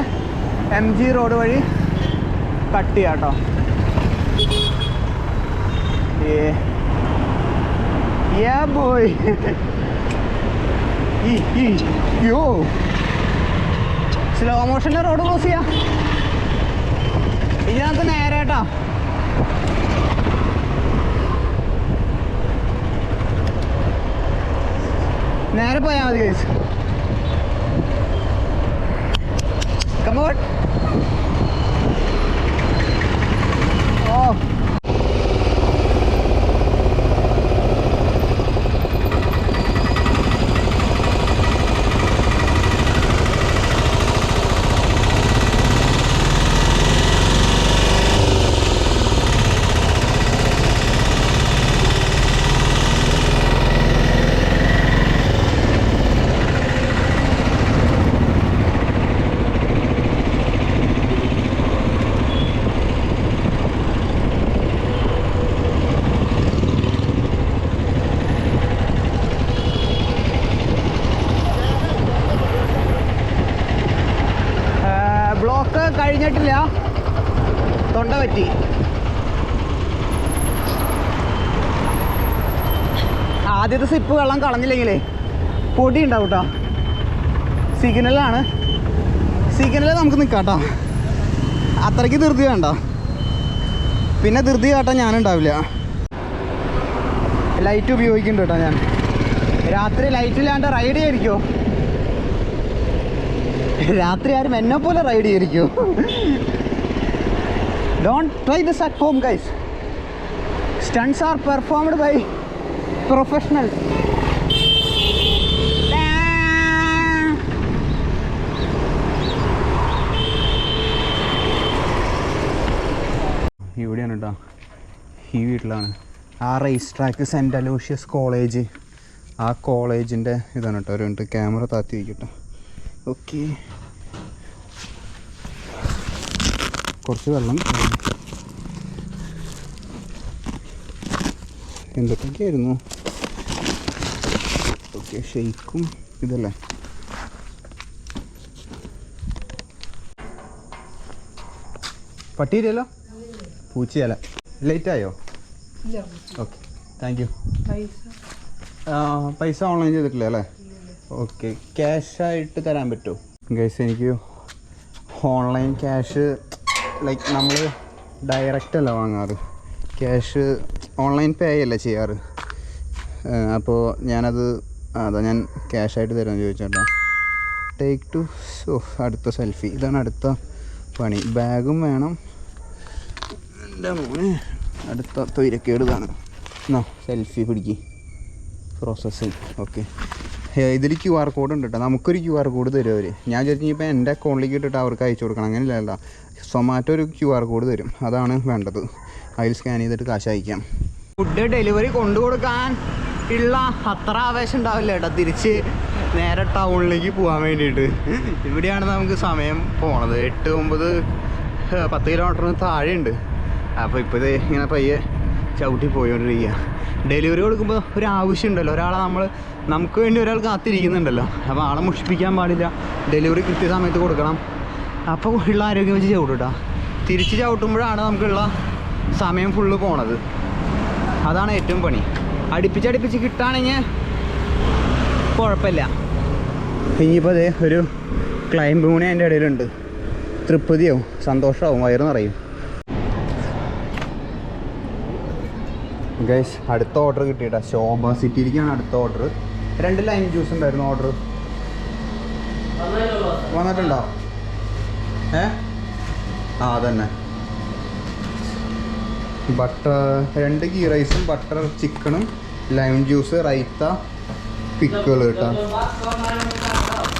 Speaker 2: MG റോഡ് വഴി കട്ട് ചെയ്യാം കേട്ടോ. ബോയ് യോ സ്ലോ മോഷനിൽ റോഡ് ക്രോസ് ചെയ്യാം. ഇതിനകത്ത് നേരെ കേട്ടോ. നേരെ പോയാൽ മതി ഗൈസ്. Come on. Oh. കഴിഞ്ഞിട്ടില്ല, തൊണ്ട പറ്റി. ആദ്യത്തെ സിപ്പ് വെള്ളം കളഞ്ഞില്ലെങ്കിലേ പൊടി ഉണ്ടാവും കേട്ടോ. സിഗ്നൽ നമുക്ക് നിൽക്കാം കേട്ടോ. അത്രയ്ക്ക് ധൃതി വേണ്ട, പിന്നെ ധൃതി കാട്ടാൻ ഞാനുണ്ടാവില്ല. ലൈറ്റ് ഉപയോഗിക്കുന്നുണ്ട് കേട്ടോ ഞാൻ. രാത്രി ലൈറ്റില്ലാണ്ട് റൈഡ് ചെയ്യാതിരിക്കുമോ? രാത്രി ആരും എന്നെ പോലെ റൈഡ് ചെയ്തിരിക്കുമോ? Don't try this at home guys. Stunts are performed by professional. ഇവിടെയാണ് കേട്ടോ, ഈ വീട്ടിലാണ്. ആ race track saint Aloysius college, ആ കോളേജിൻ്റെ ഇതാണ് കേട്ടോ. ഒരു മിനിറ്റ് ക്യാമറ താത്തി വയ്ക്കട്ടോ. ഓക്കെ, കുറച്ച് വെള്ളം. എന്തൊക്കെയായിരുന്നു? ഓക്കെ, ഷെയ്ക്കും ഇതല്ലേ. പട്ടിയില്ലല്ലോ, പൂച്ചയല്ല. ലേറ്റായോ? Okay, thank you. പൈസ ഓൺലൈൻ ചെയ്തിട്ടില്ല അല്ലേ? ഓക്കെ, ക്യാഷായിട്ട് തരാൻ പറ്റുമോ ഗൈസ്? എനിക്ക് ഓൺലൈൻ ക്യാഷ് ലൈക്ക് നമ്മൾ ഡയറക്റ്റ് അല്ല വാങ്ങാറ്, ക്യാഷ് ഓൺലൈൻ പേ അല്ല ചെയ്യാറ്. അപ്പോൾ ഞാനത് ഞാൻ ക്യാഷായിട്ട് തരാമെന്ന് ചോദിച്ചേട്ടോ. ടേക്ക് ടു അടുത്ത സെൽഫി. ഇതാണ് അടുത്ത പണി. ബാഗും വേണം. എൻ്റെ മോനെ അടുത്ത തൊയിരക്കേട് ഇതാണ്. എന്നാ സെൽഫി പിടിക്ക്. Processing okay. ഇതിൽ QR കോഡ് ഉണ്ട് കേട്ടോ. നമുക്കൊരു QR കോഡ് തരും അവർ. ഞാൻ വിചാരിച്ചു ഇപ്പോൾ എൻ്റെ അക്കൗണ്ടിലേക്ക് ഇട്ടിട്ട് അവർക്ക് അയച്ചു കൊടുക്കണം. അങ്ങനെയല്ല, സൊമാറ്റോ ഒരു QR കോഡ് തരും. അതാണ് വേണ്ടത്. അതിൽ സ്കാൻ ചെയ്തിട്ട് കാശ് അയക്കാം. ഫുഡ് ഡെലിവറി കൊണ്ടു കൊടുക്കാൻ ഉള്ള അത്ര ആവേശം ഉണ്ടാവില്ല കേട്ടോ. തിരിച്ച് നേരെ ടൗണിലേക്ക് പോകാൻ വേണ്ടിയിട്ട്. ഇവിടെയാണ് നമുക്ക് സമയം പോണത്. 8-9-10 കിലോമീറ്ററിന് താഴെയുണ്ട്. അപ്പോൾ ഇപ്പോൾ ഇത് ഇങ്ങനെ പയ്യെ ചവിട്ടി പോയിക്കൊണ്ടിരിക്കുക. ഡെലിവറി കൊടുക്കുമ്പോൾ ഒരു ആവശ്യമുണ്ടല്ലോ, ഒരാളെ നമുക്ക് വേണ്ടി ഒരാൾ കാത്തിരിക്കുന്നുണ്ടല്ലോ. അപ്പോൾ ആളെ മുഷിപ്പിക്കാൻ പാടില്ല. ഡെലിവറി കൃത്യസമയത്ത് കൊടുക്കണം. അപ്പോൾ ഉള്ള ആരോഗ്യം വെച്ച് ചവിട്ടും കേട്ടോ. തിരിച്ച് ചവിട്ടുമ്പോഴാണ് നമുക്കുള്ള സമയം ഫുള്ള് പോണത്. അതാണ് ഏറ്റവും പണി. അടുപ്പിച്ചടുപ്പിച്ച് കിട്ടുകയാണെങ്കിൽ കുഴപ്പമില്ല. ഇനിയിപ്പോൾ അതേ ഒരു ക്ലൈംബ് കൂടി അതിൻ്റെ ഇടയിലുണ്ട്. തൃപ്തിയാവും, സന്തോഷമാവും, വയറ് നിറയും. ഗൈസ് അടുത്ത ഓർഡർ കിട്ടിയിട്ടാ. ശോഭ സിറ്റിയിലേക്കാണ് അടുത്ത ഓർഡർ. 2 ലൈം ജ്യൂസ് ഉണ്ടായിരുന്നു ഓർഡർ. വന്നിട്ടുണ്ടോ? അതന്നെ. ബട്ടർ 2 ഗീ റൈസും ബട്ടർ ചിക്കനും ലൈം ജ്യൂസ് റൈത്ത പിക്കിൾ കേട്ടോ.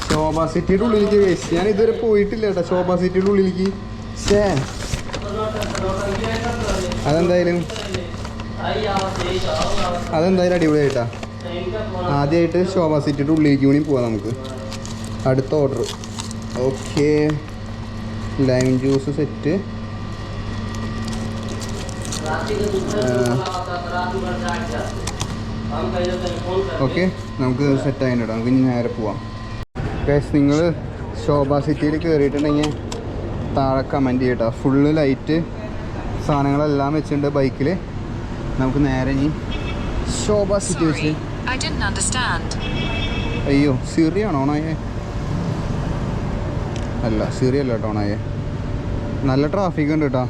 Speaker 2: ശോഭ സിറ്റിയുടെ ഉള്ളിലേക്ക് ഗൈസ് ഞാൻ ഇതുവരെ പോയിട്ടില്ല കേട്ടോ. ശോഭ സിറ്റിയുടെ ഉള്ളിലേക്ക് അതെന്തായാലും അടിപൊളിയായിട്ടാ. ആദ്യമായിട്ട് ശോഭ സിറ്റിയുടെ ഉള്ളിലേക്ക് കൂടി പോവാം നമുക്ക്. അടുത്ത order. Okay, lime juice set. Okay, നമുക്ക് സെറ്റ് ആയിട്ട് നമുക്ക് ഇനി നേരെ പോവാം. ഗൈസ് നിങ്ങൾ ശോഭ സിറ്റിയിൽ കയറിയിട്ടുണ്ടെങ്കിൽ താഴെ കമൻറ്റ് ചെയ്യട്ടോ. ഫുള്ള് ലൈറ്റ് സാധനങ്ങളെല്ലാം വെച്ചിട്ടുണ്ട് ബൈക്കിൽ. നമുക്ക് നേരെ ഇനി ശോഭ സിറ്റി വെച്ച്. അയ്യോ സിറി ആണോ ഓണായേ? അല്ല സിറി അല്ല കേട്ടോ ഓണായേ. നല്ല ട്രാഫിക് ഉണ്ട് കേട്ടോ.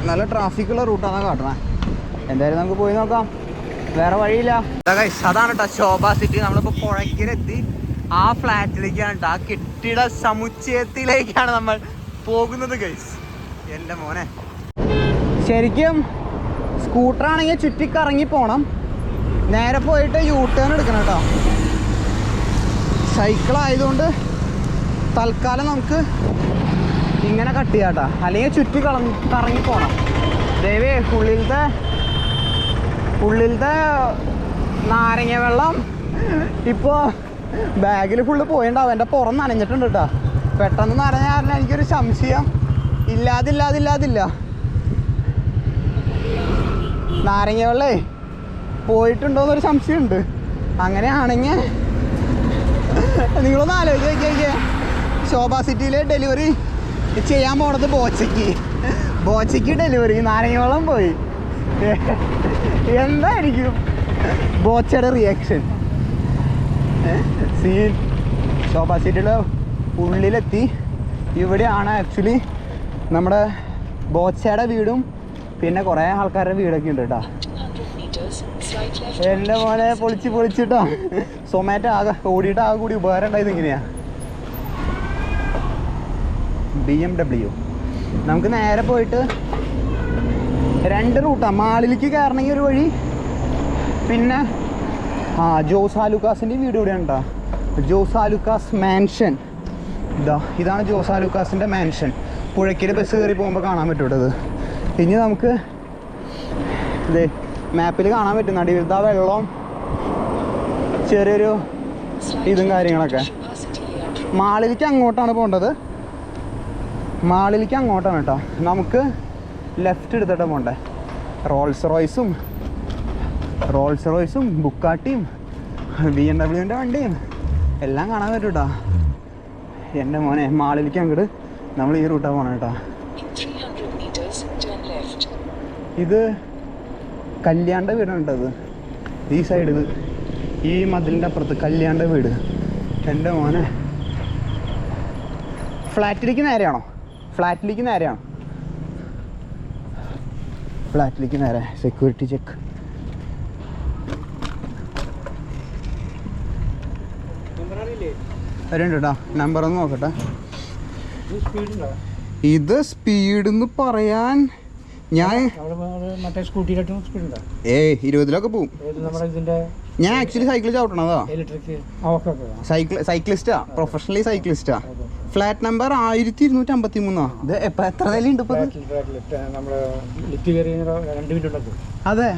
Speaker 2: നല്ല ട്രാഫിക്കുള്ള റൂട്ടാണ് കാട്ടണേ. എന്തായാലും നമുക്ക് പോയി നോക്കാം, വേറെ വഴിയില്ല. അതാണ് കേട്ടോ ശോഭ സിറ്റി. നമ്മളിപ്പോൾ പുഴയ്ക്കലെത്തി. ആ ഫ്ലാറ്റിലേക്കാണ് കേട്ടോ, ആ കെട്ടിട സമുച്ചയത്തിലേക്കാണ് നമ്മൾ പോകുന്നത് ഗൈസ്. എൻ്റെ മോനെ ശരിക്കും സ്കൂട്ടറാണെങ്കിൽ ചുറ്റിക്കറങ്ങി പോകണം. നേരെ പോയിട്ട് U-ടേൺ എടുക്കണം കേട്ടോ. സൈക്കിളായതുകൊണ്ട് തൽക്കാലം നമുക്ക് ഇങ്ങനെ കട്ട് ചെയ്യാം കേട്ടോ. അല്ലെങ്കിൽ ചുറ്റി കറങ്ങി പോകണം. ദയവേ ഉള്ളിലത്തെ നാരങ്ങ വെള്ളം ഇപ്പോൾ ബാഗിൽ ഫുള്ള് പോയിണ്ടാവും. എൻ്റെ പുറം നനഞ്ഞിട്ടുണ്ട് കേട്ടോ. പെട്ടെന്ന് നനഞ്ഞ കാരണം എനിക്കൊരു സംശയം ഇല്ലാതില്ല. നാരങ്ങ വെള്ളേ പോയിട്ടുണ്ടോയെന്നൊരു സംശയമുണ്ട്. അങ്ങനെയാണെങ്കിൽ നിങ്ങളൊന്ന് ആലോചിച്ച് നോക്കിയേ. ശോഭ സിറ്റിയിൽ ഡെലിവറി ചെയ്യാൻ പോണത് ബോച്ചയ്ക്ക് ഡെലിവറി, നാരങ്ങ വെള്ളം പോയി. എന്തായിരിക്കും ബോച്ചയുടെ റിയാക്ഷൻ? സീൻ. ശോഭ സിറ്റിയുടെ ഉള്ളിലെത്തി. ഇവിടെയാണ് ആക്ച്വലി നമ്മുടെ ബോച്ചയുടെ വീടും പിന്നെ കുറേ ആൾക്കാരുടെ വീടൊക്കെ ഉണ്ട് കേട്ടോ. എൻ്റെ മോനെ പൊളിച്ചിട്ടോ. സൊമാറ്റോ ഓടിയിട്ട് ആകെ കൂടി ഉപകാരം ഉണ്ടായത് ഇങ്ങനെയാ. BMW. നമുക്ക് നേരെ പോയിട്ട് 2 റൂട്ടാണ്. മാളിലേക്ക് കയറണമെങ്കിൽ ഒരു വഴി, പിന്നെ ജോസ് ആലുക്കാസിൻ്റെ വീട് ഇവിടെയാണ് കേട്ടോ. ജോസ് ആലുക്കാസ് മാൻഷൻ. ഇതാണ് ജോസ് ആലുക്കാസിൻ്റെ മാൻഷൻ. പുഴയ്ക്കൽ ബസ് കയറി പോകുമ്പോൾ കാണാൻ പറ്റും കേട്ടത്. ഇനി നമുക്ക് ഇതേ മാപ്പിൽ കാണാൻ പറ്റും നടുവിലത്തെ വെള്ളം, ചെറിയൊരു ഇതും കാര്യങ്ങളൊക്കെ. മാളിലേക്ക് അങ്ങോട്ടാണ് പോകേണ്ടത്. മാളിലേക്ക് അങ്ങോട്ടാണ് കേട്ടോ. നമുക്ക് ലെഫ്റ്റ് എടുത്തിട്ട് പോകണ്ടേ. റോൾസ് റോയ്സും ബുക്കാട്ടിയും BMW-ൻ്റെ വണ്ടിയും എല്ലാം കാണാൻ പറ്റും കേട്ടോ. എൻ്റെ മോനെ മാളിലേക്ക് അങ്ങോട്ട് നമ്മൾ ഈ റൂട്ടാണ് പോകണം കേട്ടോ. ഇത് കല്യാണ്ട വീടാണ്. ഈ സൈഡ് ഇത് ഈ മതിലിൻ്റെ അപ്പുറത്ത് കല്യാണ്ട വീട്. എൻ്റെ മോനെ ഫ്ലാറ്റിലേക്ക് നേരെയാണോ? ഫ്ലാറ്റിലേക്ക് നേരെ. Security check. വരുന്നുണ്ട് കേട്ടോ. നമ്പർ ഒന്ന് നോക്കട്ടെ. ഇത് സ്പീഡ് എന്ന് പറയാൻ ഞാൻ 20-ലൊക്കെ പോവും. ഞാൻ ആക്ച്വലി സൈക്കിൾ ചവിട്ടണതാ. സൈക്ലിസ്റ്റാ, പ്രൊഫഷണലി സൈക്ലിസ്റ്റാ. Flat number 1253. ഇത് എത്ര നിലയുണ്ട് ഇപ്പൊ? അതെ,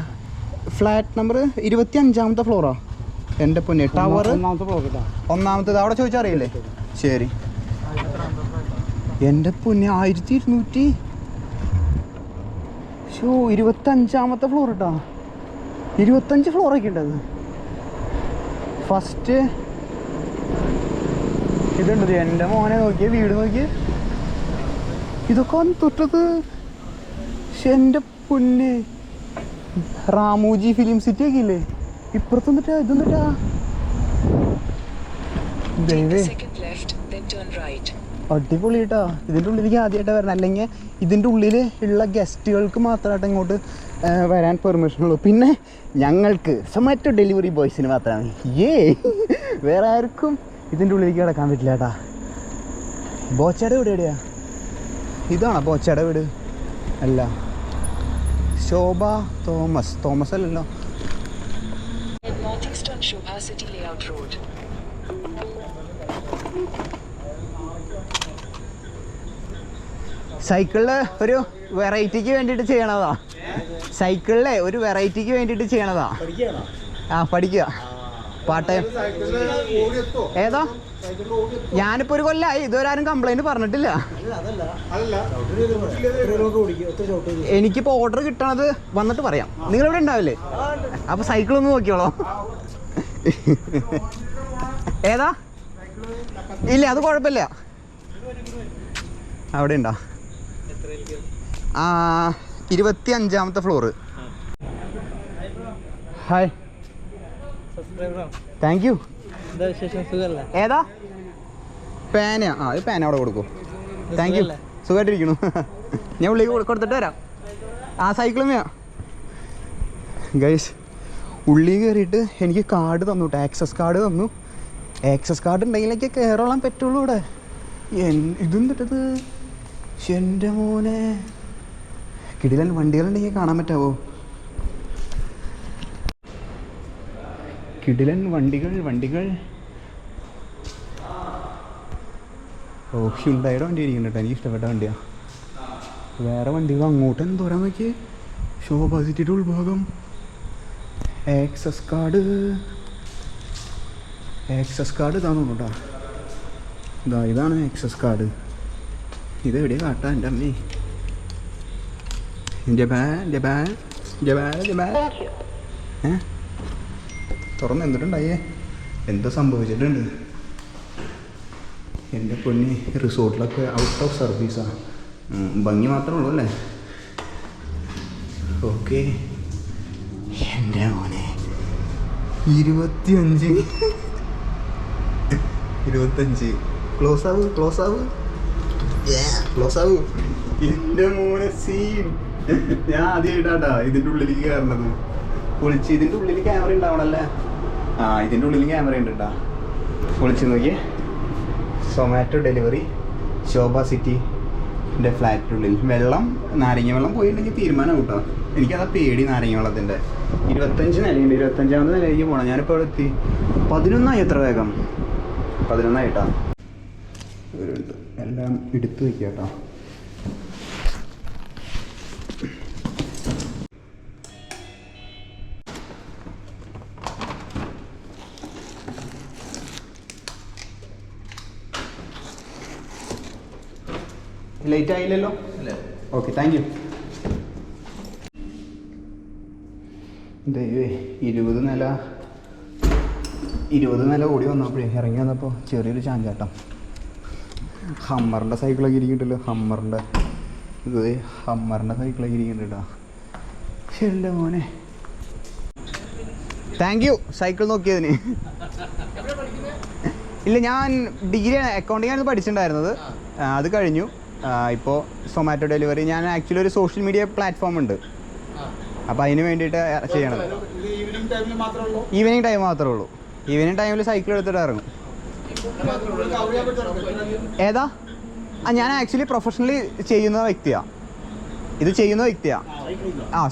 Speaker 2: ഫ്ലാറ്റ് നമ്പർ 25ാമത്തെ ഫ്ലോറാ. എൻ്റെ പൊന്നെ, ടവർ ഒന്നാമത്തേത്. അവിടെ ചോദിച്ചാൽ അറിയില്ലേ? ശരി. എൻ്റെ പൊന്നെ, 1200. 25ാമത്തെ ഫ്ലോർ കേട്ടോ. 25 ഫ്ലോറൊക്കെ ഉണ്ടത്. ഫസ്റ്റ് ഇതുണ്ട്. എൻ്റെ മോനെ നോക്കിയ വീട് നോക്കിയ ഇതൊക്കെ വന്ന് തൊട്ടത്. പക്ഷെ എൻ്റെ പൊന്നെ, റാമോജി ഫിലിം സിറ്റി ഒക്കെ ഇല്ലേ ഇപ്പുറത്ത് വന്നിട്ടാ. ഇതൊന്നിട്ടാ അടിപൊളി കേട്ടോ. ഇതിൻ്റെ ഉള്ളിലേക്ക് ആദ്യമായിട്ട് വരണം. അല്ലെങ്കിൽ ഇതിൻ്റെ ഉള്ളിൽ ഉള്ള ഗസ്റ്റുകൾക്ക് മാത്രമായിട്ട് ഇങ്ങോട്ട് വരാൻ പെർമിഷൻ ഉള്ളൂ. പിന്നെ ഞങ്ങൾക്ക് സൊമാറ്റോ ഡെലിവറി ബോയ്സിന് മാത്രമാണ്. വേറെ ആർക്കും ഇതിൻ്റെ ഉള്ളിലേക്ക് കിടക്കാൻ പറ്റില്ല കേട്ടാ. ബോച്ചയുടെ വീട് എവിടെയാ? ഇതാണോ ബോച്ചയുടെ വീട്? അല്ല, ശോഭ തോമസ് അല്ലല്ലോ. സൈക്കിളില് ഒരു വെറൈറ്റിക്ക് വേണ്ടിയിട്ട് ചെയ്യണതാ. സൈക്കിളിലെ ഒരു വെറൈറ്റിക്ക് വേണ്ടിയിട്ട് ചെയ്യണതാ. പഠിക്കുക പാട്ട്. ഏതാ? ഞാനിപ്പോൾ ഒരു കൊല്ലമായി, ഇതുവരെ ആരും കംപ്ലൈൻറ്റ് പറഞ്ഞിട്ടില്ല. എനിക്കിപ്പോൾ ഓർഡർ കിട്ടണത് വന്നിട്ട് പറയാം. നിങ്ങളിവിടെ ഉണ്ടാവില്ലേ? അപ്പോൾ സൈക്കിളൊന്ന് നോക്കിയോളോ. ഏതാ? ഇല്ല, അത് കുഴപ്പമില്ല. അവിടെ ഉണ്ടോ? 25ാമത്തെ ഫ്ലോറ്. Hi, thank you. ഏതാ? പേന. ഇത് പേന അവിടെ കൊടുക്കൂ. Thank you. സുഖമായിട്ടിരിക്കണു. ഞാൻ ഉള്ളിൽ കൊടുത്തിട്ട് വരാം. സൈക്കിളും വേണം ഗൈസ്. ഉള്ളിൽ കയറിയിട്ട് എനിക്ക് കാർഡ് തന്നു കേട്ടോ. ആക്സസ് കാർഡ് തന്നു. ആക്സസ് കാർഡ് ഉണ്ടെങ്കിലൊക്കെ കയറോളാൻ പറ്റുള്ളൂ ഇവിടെ. ഇതെന്നിട്ടത് എൻ്റെ മോനെ. കിടിലൻ വണ്ടികളുണ്ടെങ്കിൽ കാണാൻ പറ്റാവോ? കിടിലൻ വണ്ടികൾ. ഹ്യുണ്ടായുടെ വണ്ടി ഇരിക്കുന്നുണ്ട് കേട്ടോ. എനിക്ക് ഇഷ്ടപ്പെട്ട വണ്ടിയാണ്. വേറെ വണ്ടികൾ അങ്ങോട്ട് എന്തോരാൻ നോക്കിയേ. ശോഭ സിറ്റിയുടെ ഉൾഭാഗം. ആക്സസ് കാർഡ് ഇതാന്ന് തോന്നുന്നു കേട്ടോ. ഇതാണ് ആക്സസ് കാർഡ്. ഇതെവിടെയാണ് കാട്ടാ എൻ്റെ അമ്മേ. ജപാൻ തുറന്ന് എന്തിട്ടുണ്ടായേ? എന്തോ സംഭവിച്ചിട്ടുണ്ട്. എൻ്റെ പൊന്നി, റിസോർട്ടിലൊക്കെ ഔട്ട് ഓഫ് സർവീസാണ്. ഭംഗി മാത്രമേ ഉള്ളൂ അല്ലേ? ഓക്കെ. എൻ്റെ മോനെ 25 ക്ലോസ് ആവൂ. എൻ്റെ മോനെ സീൻ. ഞാൻ ആദ്യമായിട്ടാ ഇതിൻ്റെ ഉള്ളിലേക്ക് കയറണത്. പൊളിച്ച്. ഇതിൻ്റെ ഉള്ളിൽ ക്യാമറ ഉണ്ടാവണല്ലേ? ഇതിൻ്റെ ഉള്ളിൽ ക്യാമറ ഉണ്ട് കേട്ടോ. പൊളിച്ച് നോക്കിയേ. സൊമാറ്റോ ഡെലിവറി ശോഭ സിറ്റിൻ്റെ ഫ്ലാറ്റിനുള്ളിൽ. നാരങ്ങ വെള്ളം പോയിട്ടുണ്ടെങ്കിൽ തീരുമാനം കേട്ടോ. എനിക്കതാ പേടി നാരങ്ങ വെള്ളത്തിൻ്റെ. 25 നിലയുണ്ട്. 25ാമത്തെ നിലയിലേക്ക് പോകണം. ഞാനിപ്പോൾ അവിടെ എത്തി. 11 എത്ര വേഗം? 11 എല്ലാം എടുത്തു വയ്ക്കുക കേട്ടോ. ലേറ്റ് ആയില്ലല്ലോ? Okay, thank you. ദൈവേ, 20 നില ഓടി വന്നപ്പോഴേ ഇറങ്ങി വന്നപ്പോൾ ചെറിയൊരു ചാഞ്ചാട്ടം. ഹമ്മറിൻ്റെ സൈക്കിളൊക്കെ ഇരിക്കുന്നുണ്ടല്ലോ. ഹമ്മറിൻ്റെ സൈക്കിളൊക്കെ ഇരിക്കുന്നുണ്ട് കേട്ടോ. ശരി മോനെ, താങ്ക് യു സൈക്കിൾ നോക്കിയതിന്. ഇല്ല, ഞാൻ ഡിഗ്രി അക്കൗണ്ടിങ് ആയിരുന്നു പഠിച്ചിട്ടുണ്ടായിരുന്നത്. അത് കഴിഞ്ഞു. ഇപ്പോൾ സൊമാറ്റോ ഡെലിവറി. ഞാൻ ആക്ച്വലി ഒരു സോഷ്യൽ മീഡിയ പ്ലാറ്റ്ഫോം ഉണ്ട്. അപ്പോൾ അതിന് വേണ്ടിയിട്ട് ചെയ്യണത്. ഈവനിങ് ടൈം മാത്രമേ ഉള്ളൂ. ഈവനിങ് ടൈമിൽ സൈക്കിൾ എടുത്തിട്ട് ഇറങ്ങും.
Speaker 3: ഏതാ? ഞാൻ ആക്ച്വലി പ്രൊഫഷണലി ചെയ്യുന്ന വ്യക്തിയാണ്. ഇത് ചെയ്യുന്ന വ്യക്തിയാണ്.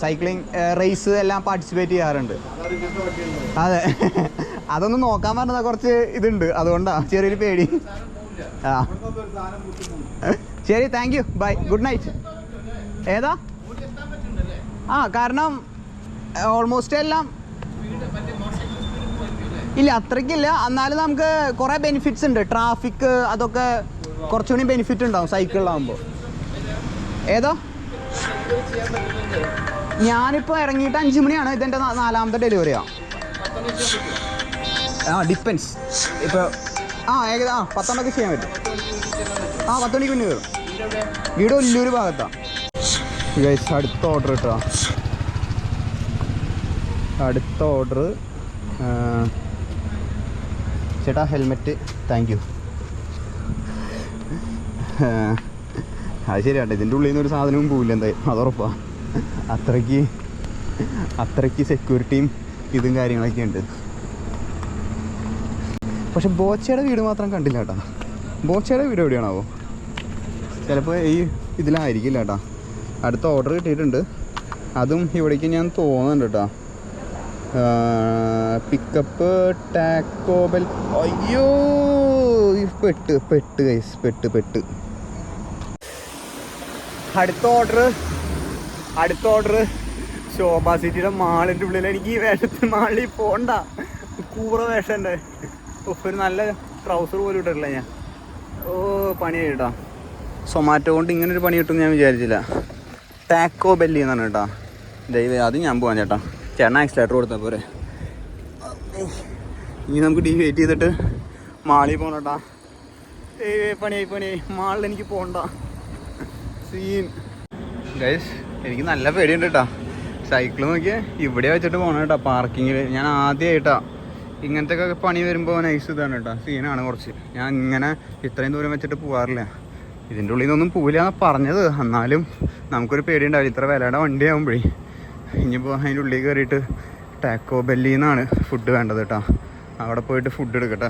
Speaker 3: സൈക്ലിംഗ് റേസ് എല്ലാം പാർട്ടിസിപ്പേറ്റ് ചെയ്യാറുണ്ട്. അതെ, അതൊന്ന് നോക്കാൻ പറഞ്ഞാൽ കുറച്ച് ഇതുണ്ട്, അതുകൊണ്ടാ ചെറിയൊരു പേടി. ശരി, thank you, bye, good night. ഏതാ? കാരണം ഓൾമോസ്റ്റ് എല്ലാം ഇല്ല, അത്രയ്ക്കില്ല. എന്നാലും നമുക്ക് കുറേ ബെനിഫിറ്റ്സ് ഉണ്ട്. ട്രാഫിക് അതൊക്കെ കുറച്ചുകൂടി ബെനിഫിറ്റ് ഉണ്ടാവും സൈക്കിളിലാകുമ്പോൾ. ഏതോ? ഞാനിപ്പോൾ ഇറങ്ങിയിട്ട് 5 മണിയാണ്. ഇതെൻ്റെ 4ാമത്തെ ഡെലിവറിയാണ്. ഡിപ്പെൻസ്. ഇപ്പോൾ ഏകദേശം 10 മണിക്ക് ചെയ്യാൻ പറ്റും. 10 മണിക്ക് മുന്നേ വരും. വീട് ഒല്ലൂർ ഭാഗത്താണ്. ഗൈസ്, അടുത്ത ഓർഡർ കിട്ടുക. അടുത്ത ഓർഡർ ചേട്ടാ, ഹെൽമെറ്റ്. Thank you. അത് ശരിയാട്ടെ, ഇതിൻ്റെ ഉള്ളിൽ നിന്ന് ഒരു സാധനവും പോവില്ല എന്തായാലും, അതുറപ്പാണ്. അത്രയ്ക്ക് സെക്യൂരിറ്റിയും ഇതും കാര്യങ്ങളൊക്കെ ഉണ്ട്. പക്ഷെ ബോച്ചയുടെ വീട് മാത്രം കണ്ടില്ല കേട്ടോ. ബോച്ചയുടെ വീട് എവിടെയാണാവോ? ചിലപ്പോൾ ഈ ഇതിലായിരിക്കില്ല കേട്ടോ. അടുത്ത ഓർഡർ കിട്ടിയിട്ടുണ്ട്, അതും ഇവിടേക്ക് ഞാൻ തോന്നുന്നുണ്ട് കേട്ടോ. Pickup taco bell. അയ്യോ, പെട്ട് ഗൈസ്, പെട്ട്. അടുത്ത ഓർഡർ ശോഭാ സിറ്റിയുടെ മാളിൻ്റെ ഉള്ളിൽ. എനിക്ക് ഈ വേഷത്തിൽ മാളിൽ പോണ്ട, കൂറ വേഷമുണ്ട്. ഒരു നല്ല ട്രൗസർ പോലും ഇട്ടിട്ടില്ല ഞാൻ. പണിയായി കേട്ടോ. സൊമാറ്റോ കൊണ്ട് ഇങ്ങനൊരു പണി കിട്ടും ഞാൻ വിചാരിച്ചില്ല. ടാക്കോ ബെല്ലി എന്നാണ് കേട്ടോ. ദൈവം, അത് ഞാൻ പോവാൻ ചേട്ടാ. ചേട്ടൻ ആക്സിലേറ്റർ കൊടുത്താൽ പോരെ. ഇനി നമുക്ക് വെയിറ്റ് ചെയ്തിട്ട് മാളിൽ പോകണം കേട്ടോ. പണിയായി. മാളിൽ എനിക്ക് പോകണ്ട സീൻ. ഗൈസ്, എനിക്ക് നല്ല പേടിയുണ്ട് കേട്ടോ. സൈക്കിൾ നോക്കിയാൽ ഇവിടെ വെച്ചിട്ട് പോകണം കേട്ടോ, പാർക്കിങ്ങിൽ. ഞാൻ ആദ്യമായിട്ടാ ഇങ്ങനത്തെ ഒക്കെ പണി വരുമ്പോൾ നൈസ് ഇതാണ് കേട്ടോ. സീനാണ് കുറച്ച്. ഞാൻ ഇങ്ങനെ ഇത്രയും ദൂരം വെച്ചിട്ട് പോകാറില്ല. ഇതിൻ്റെ ഉള്ളിൽ നിന്നൊന്നും പോവില്ല എന്നാണ് പറഞ്ഞത്. എന്നാലും നമുക്കൊരു പേടിയുണ്ടാവില്ല, ഇത്ര വിലയുടെ വണ്ടി ആകുമ്പോഴേ. ഇനിയിപ്പോൾ അതിൻ്റെ ഉള്ളിൽ കയറിയിട്ട് ടാക്കോ ബെല്ലിന്നാണ് ഫുഡ് വേണ്ടത് കേട്ടോ. അവിടെ പോയിട്ട് ഫുഡ് എടുക്കട്ടെ.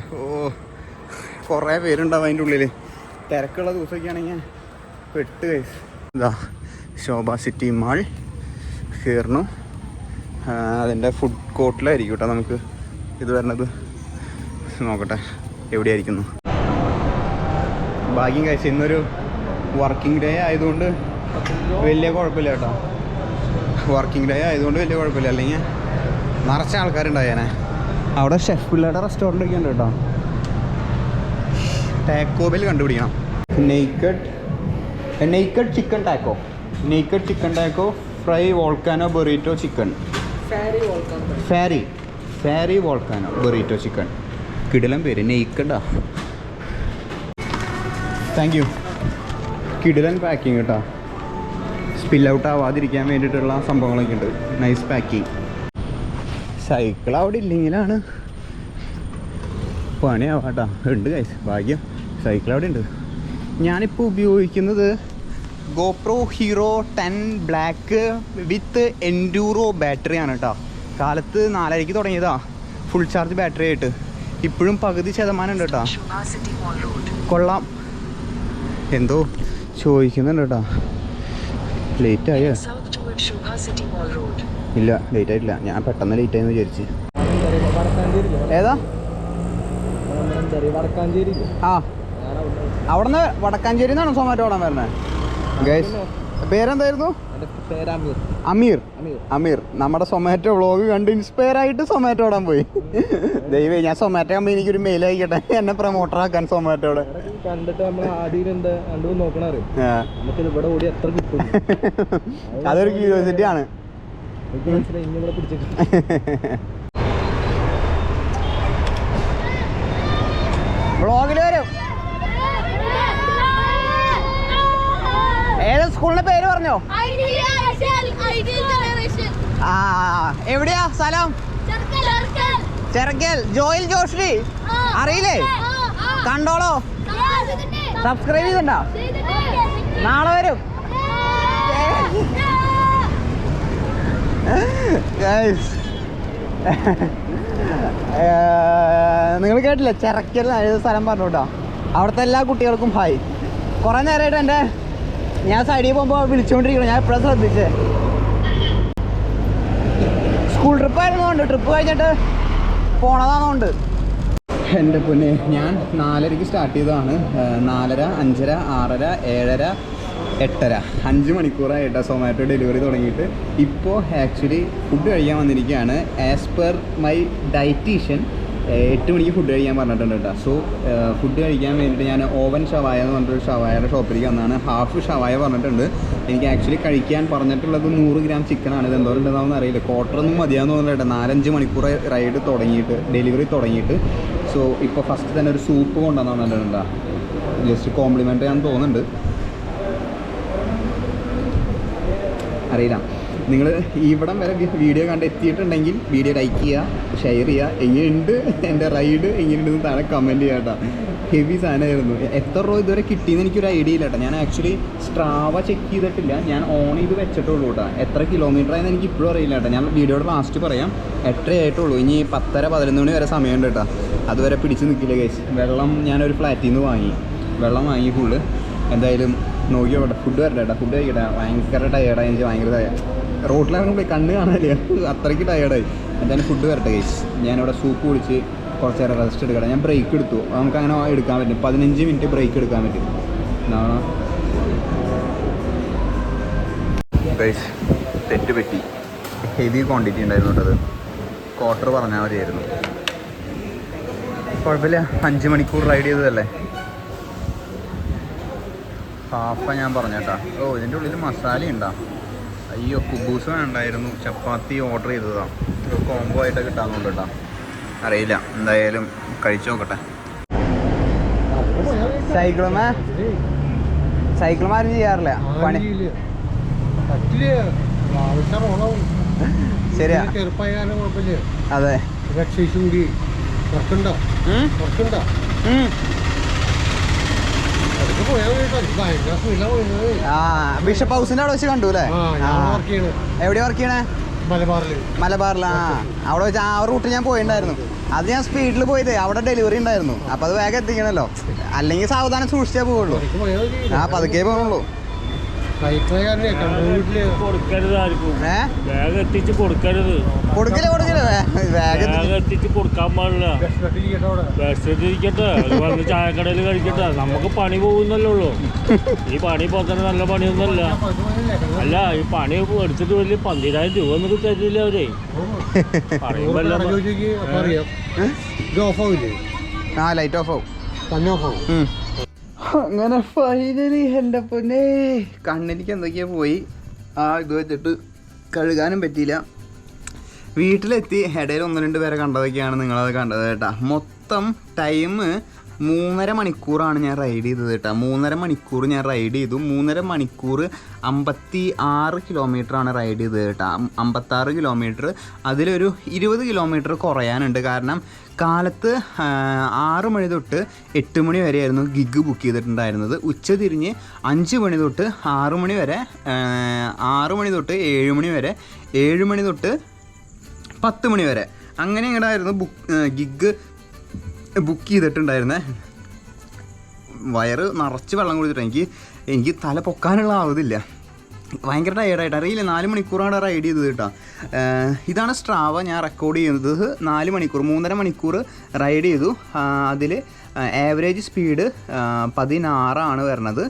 Speaker 3: കുറേ പേരുണ്ടാവും അതിൻ്റെ ഉള്ളിൽ. തിരക്കുള്ള ദിവസമൊക്കെ ആണെങ്കിൽ പെട്ട് ഗൈസ്. ഇതാ ശോഭ സിറ്റി മാൾ കയറണു. അതിൻ്റെ ഫുഡ് കോർട്ടിലായിരിക്കും കേട്ടോ നമുക്ക് ഇത് വരണത്. നോക്കട്ടെ എവിടെയായിരിക്കുന്നു. ഭാഗ്യം കഴിച്ച് ഇന്നൊരു വർക്കിംഗ് ഡേ ആയതുകൊണ്ട് വലിയ കുഴപ്പമില്ല കേട്ടോ. വർക്കിംഗ് ഡേ ആയതുകൊണ്ട് വലിയ കുഴപ്പമില്ല, അല്ലെങ്കിൽ നിറച്ച ആൾക്കാരുണ്ടായേനെ. അവിടെ ഷെഫ് പിള്ളേരുടെ റെസ്റ്റോറൻ്റ് ഒക്കെ ഉണ്ട് കേട്ടോ. ടാക്കോ ബെൽ കണ്ടുപിടിക്കണം. Naked chicken taco fry volcano burrito chicken. Fiery volcano burrito chicken. കിടിലം പേര്, നെയ്ക്കഡാ. Thank you. കിടിലൻ പാക്കിങ് കേട്ടോ. സ്പിൽ ഔട്ട് ആവാതിരിക്കാൻ വേണ്ടിയിട്ടുള്ള സംഭവങ്ങളൊക്കെ ഉണ്ട്. Nice packing. സൈക്കിൾ അവിടെ ഇല്ലെങ്കിലാണ് പണിയാവാട്ടോ. ഉണ്ട് ഗൈസ്, ഭാഗ്യം സൈക്കിൾ അവിടെ ഉണ്ട്. ഞാനിപ്പോൾ ഉപയോഗിക്കുന്നത് GoPro Hero 10 black with Enduro ബാറ്ററിയാണ് കേട്ടോ. കാലത്ത് 4:30 തുടങ്ങിയതാ ഫുൾ ചാർജ് ബാറ്ററി ആയിട്ട്. ഇപ്പോഴും പകുതി ശതമാനം ഉണ്ട് കേട്ടോ. കൊള്ളാം. എന്തോ ചോദിക്കുന്നുണ്ട് കേട്ടോ. ലേറ്റ് ആയോ? ഇല്ല, ലേറ്റ് ആയിട്ടില്ല. ഞാൻ പെട്ടെന്ന് ലേറ്റ് ആയെന്ന് വിചാരിച്ച്. ഏതാ? അവിടെ നിന്ന് വടക്കാഞ്ചേരി നിന്നാണോ സൊമാറ്റോ ഓടാൻ വരുന്നത്? ഗൈസ്, പേരെന്തായിരുന്നു? അമീർ. നമ്മുടെ സൊമാറ്റോ വ്ളോഗ് കണ്ട് ഇൻസ്പയർ ആയിട്ട് സൊമാറ്റോ ഓടാൻ പോയി. ദൈവേ, ഞാൻ സൊമാറ്റോ കമ്പനിക്ക് ഒരു മെയിൽ അയക്കട്ടെ, എന്നെ പ്രൊമോട്ടർ ആക്കാൻ സൊമാറ്റോടെ. അതൊരു ക്യൂരിയോസിറ്റി ആണ്. വ്ളോഗിൽ വരും. ഏത് സ്കൂളിന്റെ പേര് പറഞ്ഞോ? എവിടെയാ സ്ഥലം? ചെറുക്കൽ. ജോയിൽ ജോഷ്ലി അറിയില്ലേ? കണ്ടോളോ. സബ്സ്ക്രൈബ് ചെയ്തിട്ടുണ്ടോ? നാളെ വരും. നിങ്ങൾ കേട്ടില്ല, ചിറക്കൽ സ്ഥലം പറഞ്ഞു കേട്ടോ. അവിടുത്തെ എല്ലാ കുട്ടികൾക്കും ഹായ്. കുറേ നേരമായിട്ട് ഞാൻ സൈഡിൽ പോകുമ്പോൾ വിളിച്ചുകൊണ്ടിരിക്കണം, ഞാൻ എപ്പോഴാണ് ശ്രദ്ധിച്ചത്. സ്കൂൾ ട്രിപ്പായിരുന്നോണ്ട്, ട്രിപ്പ് കഴിഞ്ഞിട്ട് പോണതാണോണ്ട്. എൻ്റെ പൊന്നെ, ഞാൻ 4:30 സ്റ്റാർട്ട് ചെയ്തതാണ്. 4:30, 5:30, 6:30, 7:30, 8:30, 5 മണിക്കൂറായിട്ട് സൊമാറ്റോ ഡെലിവറി തുടങ്ങിയിട്ട്. ഇപ്പോൾ ആക്ച്വലി ഫുഡ് കഴിക്കാൻ വന്നിരിക്കുകയാണ്. ആസ് പെർ മൈ ഡയറ്റീഷ്യൻ 8 മണിക്ക് ഫുഡ് കഴിക്കാൻ പറഞ്ഞിട്ടുണ്ട് കേട്ടോ. സോ ഫുഡ് കഴിക്കാൻ വേണ്ടിയിട്ട് ഞാൻ ഓവൻ ഷവായ എന്ന് പറഞ്ഞിട്ടൊരു ഷവായയുടെ ഷോപ്പിലേക്ക് വന്നതാണ്. ഹാഫ് ഷവായ പറഞ്ഞിട്ടുണ്ട്. എനിക്ക് ആക്ച്വലി കഴിക്കാൻ പറഞ്ഞിട്ടുള്ളത് 100 ഗ്രാം ചിക്കനാണ്. ഇത് എന്തോരം ഉണ്ടെന്നാണെന്ന് അറിയില്ല. ക്വാർട്ടറൊന്നും മതിയാന്ന് തോന്നുന്നുണ്ട്. 4-5 മണിക്കൂർ റൈഡ് തുടങ്ങിയിട്ട്, ഡെലിവറി തുടങ്ങിയിട്ട്. സോ ഇപ്പോൾ ഫസ്റ്റ് തന്നെ ഒരു സൂപ്പ് കൊണ്ടുവന്ന് വന്നിട്ടുണ്ടോ, ജസ്റ്റ് കോംപ്ലിമെൻ്റ് ഞാൻ തോന്നുന്നുണ്ട്, അറിയില്ല. നിങ്ങൾ ഇവിടം വരെ വീഡിയോ കണ്ട് എത്തിയിട്ടുണ്ടെങ്കിൽ വീഡിയോ ലൈക്ക് ചെയ്യുക, ഷെയർ ചെയ്യുക. എങ്ങനെയുണ്ട് എൻ്റെ റൈഡ്, എങ്ങനെയുണ്ടെന്ന് താഴെ കമൻറ്റ് ചെയ്യാം കേട്ടോ. ഹെവി സാധനമായിരുന്നു. എത്ര രൂപ ഇതുവരെ കിട്ടിയെന്ന് എനിക്കൊരു ഐഡിയ ഇല്ല കേട്ടോ. ഞാൻ ആക്ച്വലി സ്ട്രാവ ചെക്ക് ചെയ്തിട്ടില്ല, ഞാൻ ഓൺ ചെയ്ത് വെച്ചിട്ടുള്ളൂ കേട്ടോ. എത്ര കിലോമീറ്റർ ആയെന്ന് എനിക്ക് ഇപ്പോഴും അറിയില്ല കേട്ടോ. ഞാൻ വീഡിയോയുടെ ലാസ്റ്റ് പറയാം. 8:30 ആയിട്ടുള്ളൂ. ഇനി 10:30-11 മണി വരെ സമയമുണ്ട് കേട്ടോ. അതുവരെ പിടിച്ച് നിൽക്കില്ല ഗൈസ്. വെള്ളം ഞാനൊരു ഫ്ലാറ്റിൽ നിന്ന് വെള്ളം വാങ്ങി ഫുള്ള്. എന്തായാലും നോക്കിയോട്ടെ, ഫുഡ് വരട്ടെ കേട്ടോ. ഫുഡ് കഴിക്കട്ടെ. ഭയങ്കര ടയേർഡായി, എനിക്ക് ഭയങ്കര റോട്ടിലിറങ്ങുമ്പോൾ കണ്ണ് കാണാനില്ല, അത്രയ്ക്ക് ടയേർഡായി. എന്തായാലും ഫുഡ് വരട്ടെ ഗൈസ്. ഞാനിവിടെ സൂപ്പ് കുടിച്ച് കുറച്ച് നേരം റെസ്റ്റ് എടുക്കട്ടെ. ഞാൻ ബ്രേക്ക് എടുത്തു, നമുക്ക് അങ്ങനെ എടുക്കാൻ പറ്റും. 15 മിനിറ്റ് ബ്രേക്ക് എടുക്കാൻ പറ്റും. എന്താണ് ഗൈസ്, തെറ്റ് പറ്റി. ഹെവി ക്വാണ്ടിറ്റി ഉണ്ടായിരുന്നു കേട്ടത്. ക്വാർട്ടർ പറഞ്ഞാൽ മതിയായിരുന്നു. കുഴപ്പമില്ല, 5 മണിക്കൂർ റൈഡ് ചെയ്തതല്ലേ. ഹാഫാണ് ഞാൻ പറഞ്ഞേട്ടാ. ഓ, ഇതിൻ്റെ ഉള്ളിൽ മസാല ഉണ്ടോ? അയ്യോ, കുബൂസ് വേണ്ടായിരുന്നു. ചപ്പാത്തി ഓർഡർ ചെയ്തതാണ്. ഒരു കോംബോ ആയിട്ട് കിട്ടാമെന്നുണ്ട് കേട്ടോ. അറിയില്ല, എന്തായാലും കഴിച്ചു നോക്കട്ടെ. സൈക്കിളുമാരും ചെയ്യാറില്ല പണി. ശരിയാ, അതെ. ബിഷപ്പ് ഹൗസിന്റെ അവിടെ വെച്ച് കണ്ടു അല്ലേ? എവിടെ വർക്ക് ചെയ്യണേ? മലബാറിൽ. അവിടെ വെച്ച് ആ റൂട്ട് ഞാൻ പോയിണ്ടായിരുന്നു. അത് ഞാൻ സ്പീഡിൽ പോയത്, അവിടെ ഡെലിവറി ഉണ്ടായിരുന്നു. അപ്പൊ അത് വേഗം എത്തിക്കണല്ലോ, അല്ലെങ്കിൽ സാവധാനം സൂക്ഷിച്ചേ പോവുള്ളൂ. പതുക്കെ പോകുള്ളൂ.
Speaker 4: കൊടുക്കാൻ പാടില്ല. ചായക്കടയിൽ കഴിക്കട്ടെ, നമുക്ക് പണി പോകുന്നല്ലേ ഉള്ളൂ. ഈ പണി ഇപ്പോൾ തന്നെ നല്ല പണിയൊന്നുമല്ല. അല്ല, ഈ പണി എടുത്തിട്ട് വലിയ 12,000 രൂപ ഒന്നും തരില്ല അവരെ.
Speaker 3: ലൈറ്റ് ഓഫ് ആവും. അങ്ങനെ ഫൈനലി എൻ്റെ പൊന്നെ കണ്ണിലേക്ക് എന്തൊക്കെയാ പോയി. ഇത് വെച്ചിട്ട് കഴുകാനും പറ്റിയില്ല. വീട്ടിലെത്തി. ഇടയിൽ 1-2 പേരെ കണ്ടതൊക്കെയാണ് നിങ്ങളത് കണ്ടത് കേട്ടോ. മൊത്തം ടൈം 3.5 മണിക്കൂറാണ് ഞാൻ റൈഡ് ചെയ്തത് കേട്ടോ. 3.5 മണിക്കൂർ ഞാൻ റൈഡ് ചെയ്തു. 3.5 മണിക്കൂർ 56 കിലോമീറ്ററാണ് റൈഡ് ചെയ്തത് കേട്ടോ. 56 കിലോമീറ്റർ. അതിലൊരു 20 കിലോമീറ്റർ കുറയാനുണ്ട്. കാരണം കാലത്ത് 6 മണി തൊട്ട് 8 മണി വരെയായിരുന്നു ഗിഗ് ബുക്ക് ചെയ്തിട്ടുണ്ടായിരുന്നത്. ഉച്ച തിരിഞ്ഞ് 5 മണി തൊട്ട് 6 മണി വരെ, 6 മണി തൊട്ട് 7 മണി വരെ, 7 മണി തൊട്ട് 10 മണി വരെ, അങ്ങനെ ഇങ്ങടായിരുന്നു ഗിഗ് ബുക്ക് ചെയ്തിട്ടുണ്ടായിരുന്നേ. വയറ് നിറച്ച് വെള്ളം കുടിച്ചിട്ട് എനിക്ക് തല പൊക്കാനുള്ള ആവതില്ല. ഭയങ്കര ടയേർഡായിട്ട്. അറിയില്ല, 4 മണിക്കൂറാണ് റൈഡ് ചെയ്തത് കേട്ടോ. ഇതാണ് സ്ട്രാവ ഞാൻ റെക്കോർഡ് ചെയ്യുന്നത്. 4 മണിക്കൂർ, 3.5 മണിക്കൂർ റൈഡ് ചെയ്തു. അതിൽ ആവറേജ് സ്പീഡ് 16 വരണത്.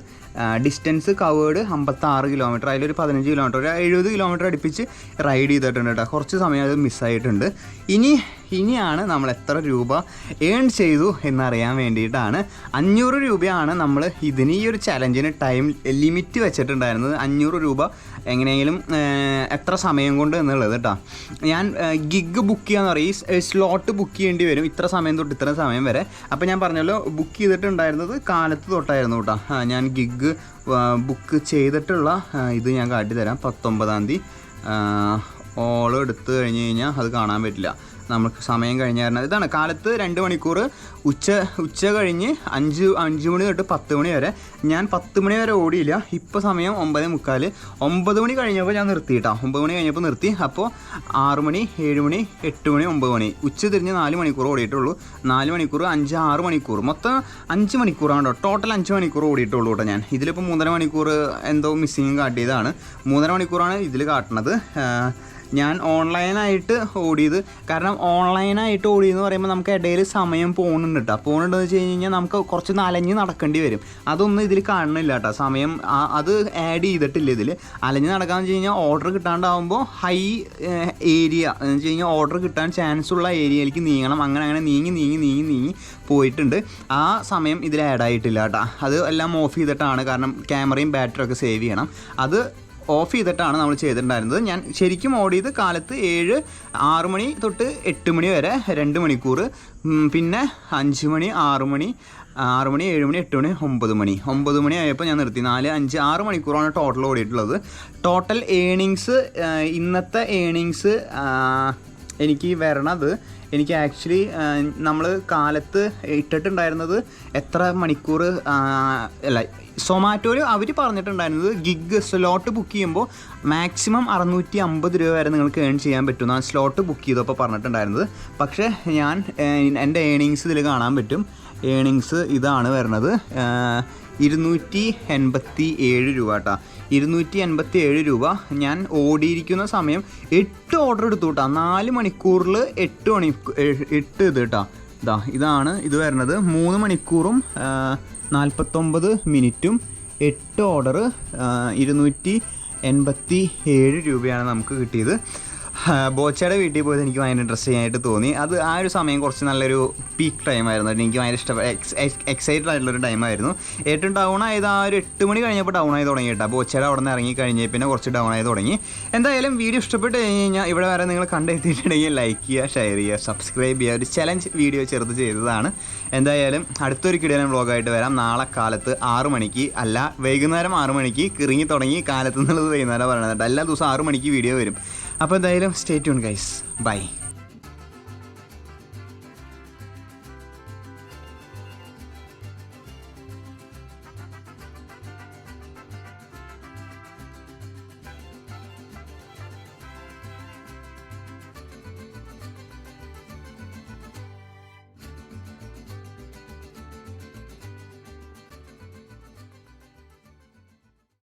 Speaker 3: Distance covered 56 kilometre. അതിലൊരു 15 കിലോമീറ്റർ, ഒരു 70 കിലോമീറ്റർ അടുപ്പിച്ച് റൈഡ് ചെയ്തിട്ടുണ്ട് കേട്ടോ. കുറച്ച് സമയം അത് മിസ്സായിട്ടുണ്ട്. ഇനിയാണ് നമ്മൾ എത്ര രൂപ ഏൺ ചെയ്തു എന്നറിയാൻ വേണ്ടിയിട്ടാണ്. 500 രൂപയാണ് നമ്മൾ ഇതിന്, ഈ ഒരു ചലഞ്ചിന് ടൈം ലിമിറ്റ് വെച്ചിട്ടുണ്ടായിരുന്നത്. 500 രൂപ എങ്ങനെയെങ്കിലും എത്ര സമയം കൊണ്ട് എന്നുള്ളത് കേട്ടോ. ഞാൻ ഗിഗ് ബുക്ക് ചെയ്യാന്ന് പറയും, ഈ സ്ലോട്ട് ബുക്ക് ചെയ്യേണ്ടി വരും ഇത്ര സമയം തൊട്ട് ഇത്ര സമയം വരെ. അപ്പോൾ ഞാൻ പറഞ്ഞല്ലോ, ബുക്ക് ചെയ്തിട്ടുണ്ടായിരുന്നത് കാലത്ത് തൊട്ടായിരുന്നു കേട്ടോ. ഞാൻ ഗിഗ് ബുക്ക് ചെയ്തിട്ടുള്ള ഇത് ഞാൻ കാട്ടിത്തരാം. 19-ാം തീയതി ഓൾ എടുത്തു കഴിഞ്ഞ് കഴിഞ്ഞാൽ അത് കാണാൻ പറ്റില്ല. നമുക്ക് സമയം കഴിഞ്ഞായിരുന്നു. ഇതാണ് കാലത്ത് 2 മണിക്കൂർ, ഉച്ച കഴിഞ്ഞ് 5 മണി തൊട്ട് 10 മണി വരെ. ഞാൻ 10 മണി വരെ ഓടിയില്ല. ഇപ്പോൾ സമയം 9:45. 9 മണി കഴിഞ്ഞപ്പോൾ ഞാൻ നിർത്തി കേട്ടോ. 9 മണി കഴിഞ്ഞപ്പോൾ നിർത്തി. അപ്പോൾ 6 മണി, 7 മണി, 8 മണി, 9 മണി, ഉച്ച തിരിഞ്ഞ് 4 മണിക്കൂർ ഓടിയിട്ടുള്ളൂ. 4 മണിക്കൂർ, 5-6 മണിക്കൂർ, മൊത്തം 5 മണിക്കൂറാണ് കേട്ടോ. ടോട്ടൽ 5 മണിക്കൂർ ഓടിയിട്ടുള്ളൂ കേട്ടോ ഞാൻ. ഇതിലിപ്പോൾ 3.5 മണിക്കൂർ എന്തോ മിസ്സിങ് കാട്ടിയതാണ്. 3.5 മണിക്കൂറാണ് ഇതിൽ കാട്ടുന്നത്. ഞാൻ ഓൺലൈനായിട്ട് ഓടിയത്. കാരണം ഓൺലൈനായിട്ട് ഓടിയെന്ന് പറയുമ്പോൾ നമുക്ക് ഇടയിൽ സമയം പോകുന്നുണ്ട് കേട്ടോ. പോകുന്നുണ്ടെന്ന് വെച്ച് കഴിഞ്ഞാൽ നമുക്ക് കുറച്ച് അലഞ്ഞ് നടക്കേണ്ടി വരും. അതൊന്നും ഇതിൽ കാണുന്നില്ല കേട്ടോ. സമയം അത് ആഡ് ചെയ്തിട്ടില്ല ഇതിൽ. അലഞ്ഞ് നടക്കാമെന്ന് വെച്ച് കഴിഞ്ഞാൽ ഓർഡർ കിട്ടാണ്ടാവുമ്പോൾ ഹൈ ഏരിയ എന്ന് വെച്ച് കഴിഞ്ഞാൽ ഓർഡർ കിട്ടാൻ ചാൻസ് ഉള്ള ഏരിയയിലേക്ക് നീങ്ങണം. അങ്ങനെ നീങ്ങി പോയിട്ടുണ്ട്. ആ സമയം ഇതിൽ ആഡായിട്ടില്ല കേട്ടോ. അത് എല്ലാം ഓഫ് ചെയ്തിട്ടാണ്. കാരണം ക്യാമറയും ബാറ്ററിയൊക്കെ സേവ് ചെയ്യണം. അത് ഓഫ് ചെയ്തിട്ടാണ് നമ്മൾ ചെയ്തിട്ടുണ്ടായിരുന്നത്. ഞാൻ ശരിക്കും ഓടിയത് കാലത്ത് 6 മണി തൊട്ട് 8 മണി വരെ 2 മണിക്കൂർ, പിന്നെ 5 മണി, 6 മണി, 7 മണി, 8 മണി, 9 മണി. 9 മണി ആയപ്പോൾ ഞാൻ നിർത്തി. 4, 5, 6 മണിക്കൂറാണ് ടോട്ടൽ ഓടിയിട്ടുള്ളത്. ടോട്ടൽ ഏണിങ്സ്, ഇന്നത്തെ ഏണിങ്സ് എനിക്ക് വരണത്, എനിക്ക് ആക്ച്വലി നമ്മൾ കാലത്ത് ഇട്ടിട്ടുണ്ടായിരുന്നത് എത്ര മണിക്കൂർ അല്ല, സൊമാറ്റോയിൽ അവർ പറഞ്ഞിട്ടുണ്ടായിരുന്നത് ഗിഗ് സ്ലോട്ട് ബുക്ക് ചെയ്യുമ്പോൾ മാക്സിമം 650 രൂപ വരെ നിങ്ങൾക്ക് ഏൺ ചെയ്യാൻ പറ്റുമെന്നാണ് സ്ലോട്ട് ബുക്ക് ചെയ്തപ്പോൾ പറഞ്ഞിട്ടുണ്ടായിരുന്നത്. പക്ഷേ ഞാൻ എൻ്റെ ഏണിങ്സ് ഇതിൽ കാണാൻ പറ്റും. ഏണിങ്സ് ഇതാണ് വരുന്നത്, 287 രൂപ കേട്ടോ. 287 രൂപ. ഞാൻ ഓടിയിരിക്കുന്ന സമയം 8 ഓർഡർ എടുത്തു കേട്ടോ. 4 മണിക്കൂറിൽ 8 ഇത് കേട്ടോ. ഇതാണ് ഇത് വരുന്നത്. 3 മണിക്കൂറും 49 മിനിറ്റും 8 ഓർഡർ 287 രൂപയാണ് നമുക്ക് കിട്ടിയത്. ബോച്ചയുടെ വീട്ടിൽ പോയത് എനിക്ക് ഭയങ്കര ഇൻട്രസ്റ്റിംഗ് ആയിട്ട് തോന്നി. അത് ആ ഒരു സമയം കുറച്ച് നല്ലൊരു പീക്ക് ടൈമായിരുന്നു. എനിക്ക് ഭയങ്കര എക്സൈറ്റഡ് ആയിട്ടുള്ളൊരു ടൈമായിരുന്നു. ഏറ്റവും ഡൗൺ ആയത് ആ ഒരു 8 മണി കഴിഞ്ഞപ്പോൾ ഡൗൺ ആയി തുടങ്ങി കേട്ടോ. ബോച്ചയുടെ അവിടെ നിന്ന് ഇറങ്ങി കഴിഞ്ഞ് പിന്നെ കുറച്ച് ഡൗൺ ആയി തുടങ്ങി. എന്തായാലും വീഡിയോ ഇഷ്ടപ്പെട്ട് കഴിഞ്ഞ് കഴിഞ്ഞാൽ ഇവിടെ വരെ നിങ്ങൾ കണ്ടെത്തിയിട്ടുണ്ടെങ്കിൽ ലൈക്ക് ചെയ്യുക, ഷെയർ ചെയ്യുക, സബ്സ്ക്രൈബ് ചെയ്യുക. ഒരു ചലഞ്ച് വീഡിയോ ചെറുത് ചെയ്തതാണ്. എന്തായാലും അടുത്തൊരു കിടിലൻ വ്ളോഗായിട്ട് വരാം. നാളെ കാലത്ത് 6 മണിക്ക്, അല്ല വൈകുന്നേരം 6 മണിക്ക്. കിറങ്ങി തുടങ്ങി കാലത്ത് എന്നുള്ളത് വൈകുന്നേരം പറയണത്. എല്ലാ ദിവസവും 6 മണിക്ക് വീഡിയോ വരും. അപ്പോൾ എന്തായാലും സ്റ്റേ ട്യൂൺ ഗൈസ്. ബൈ.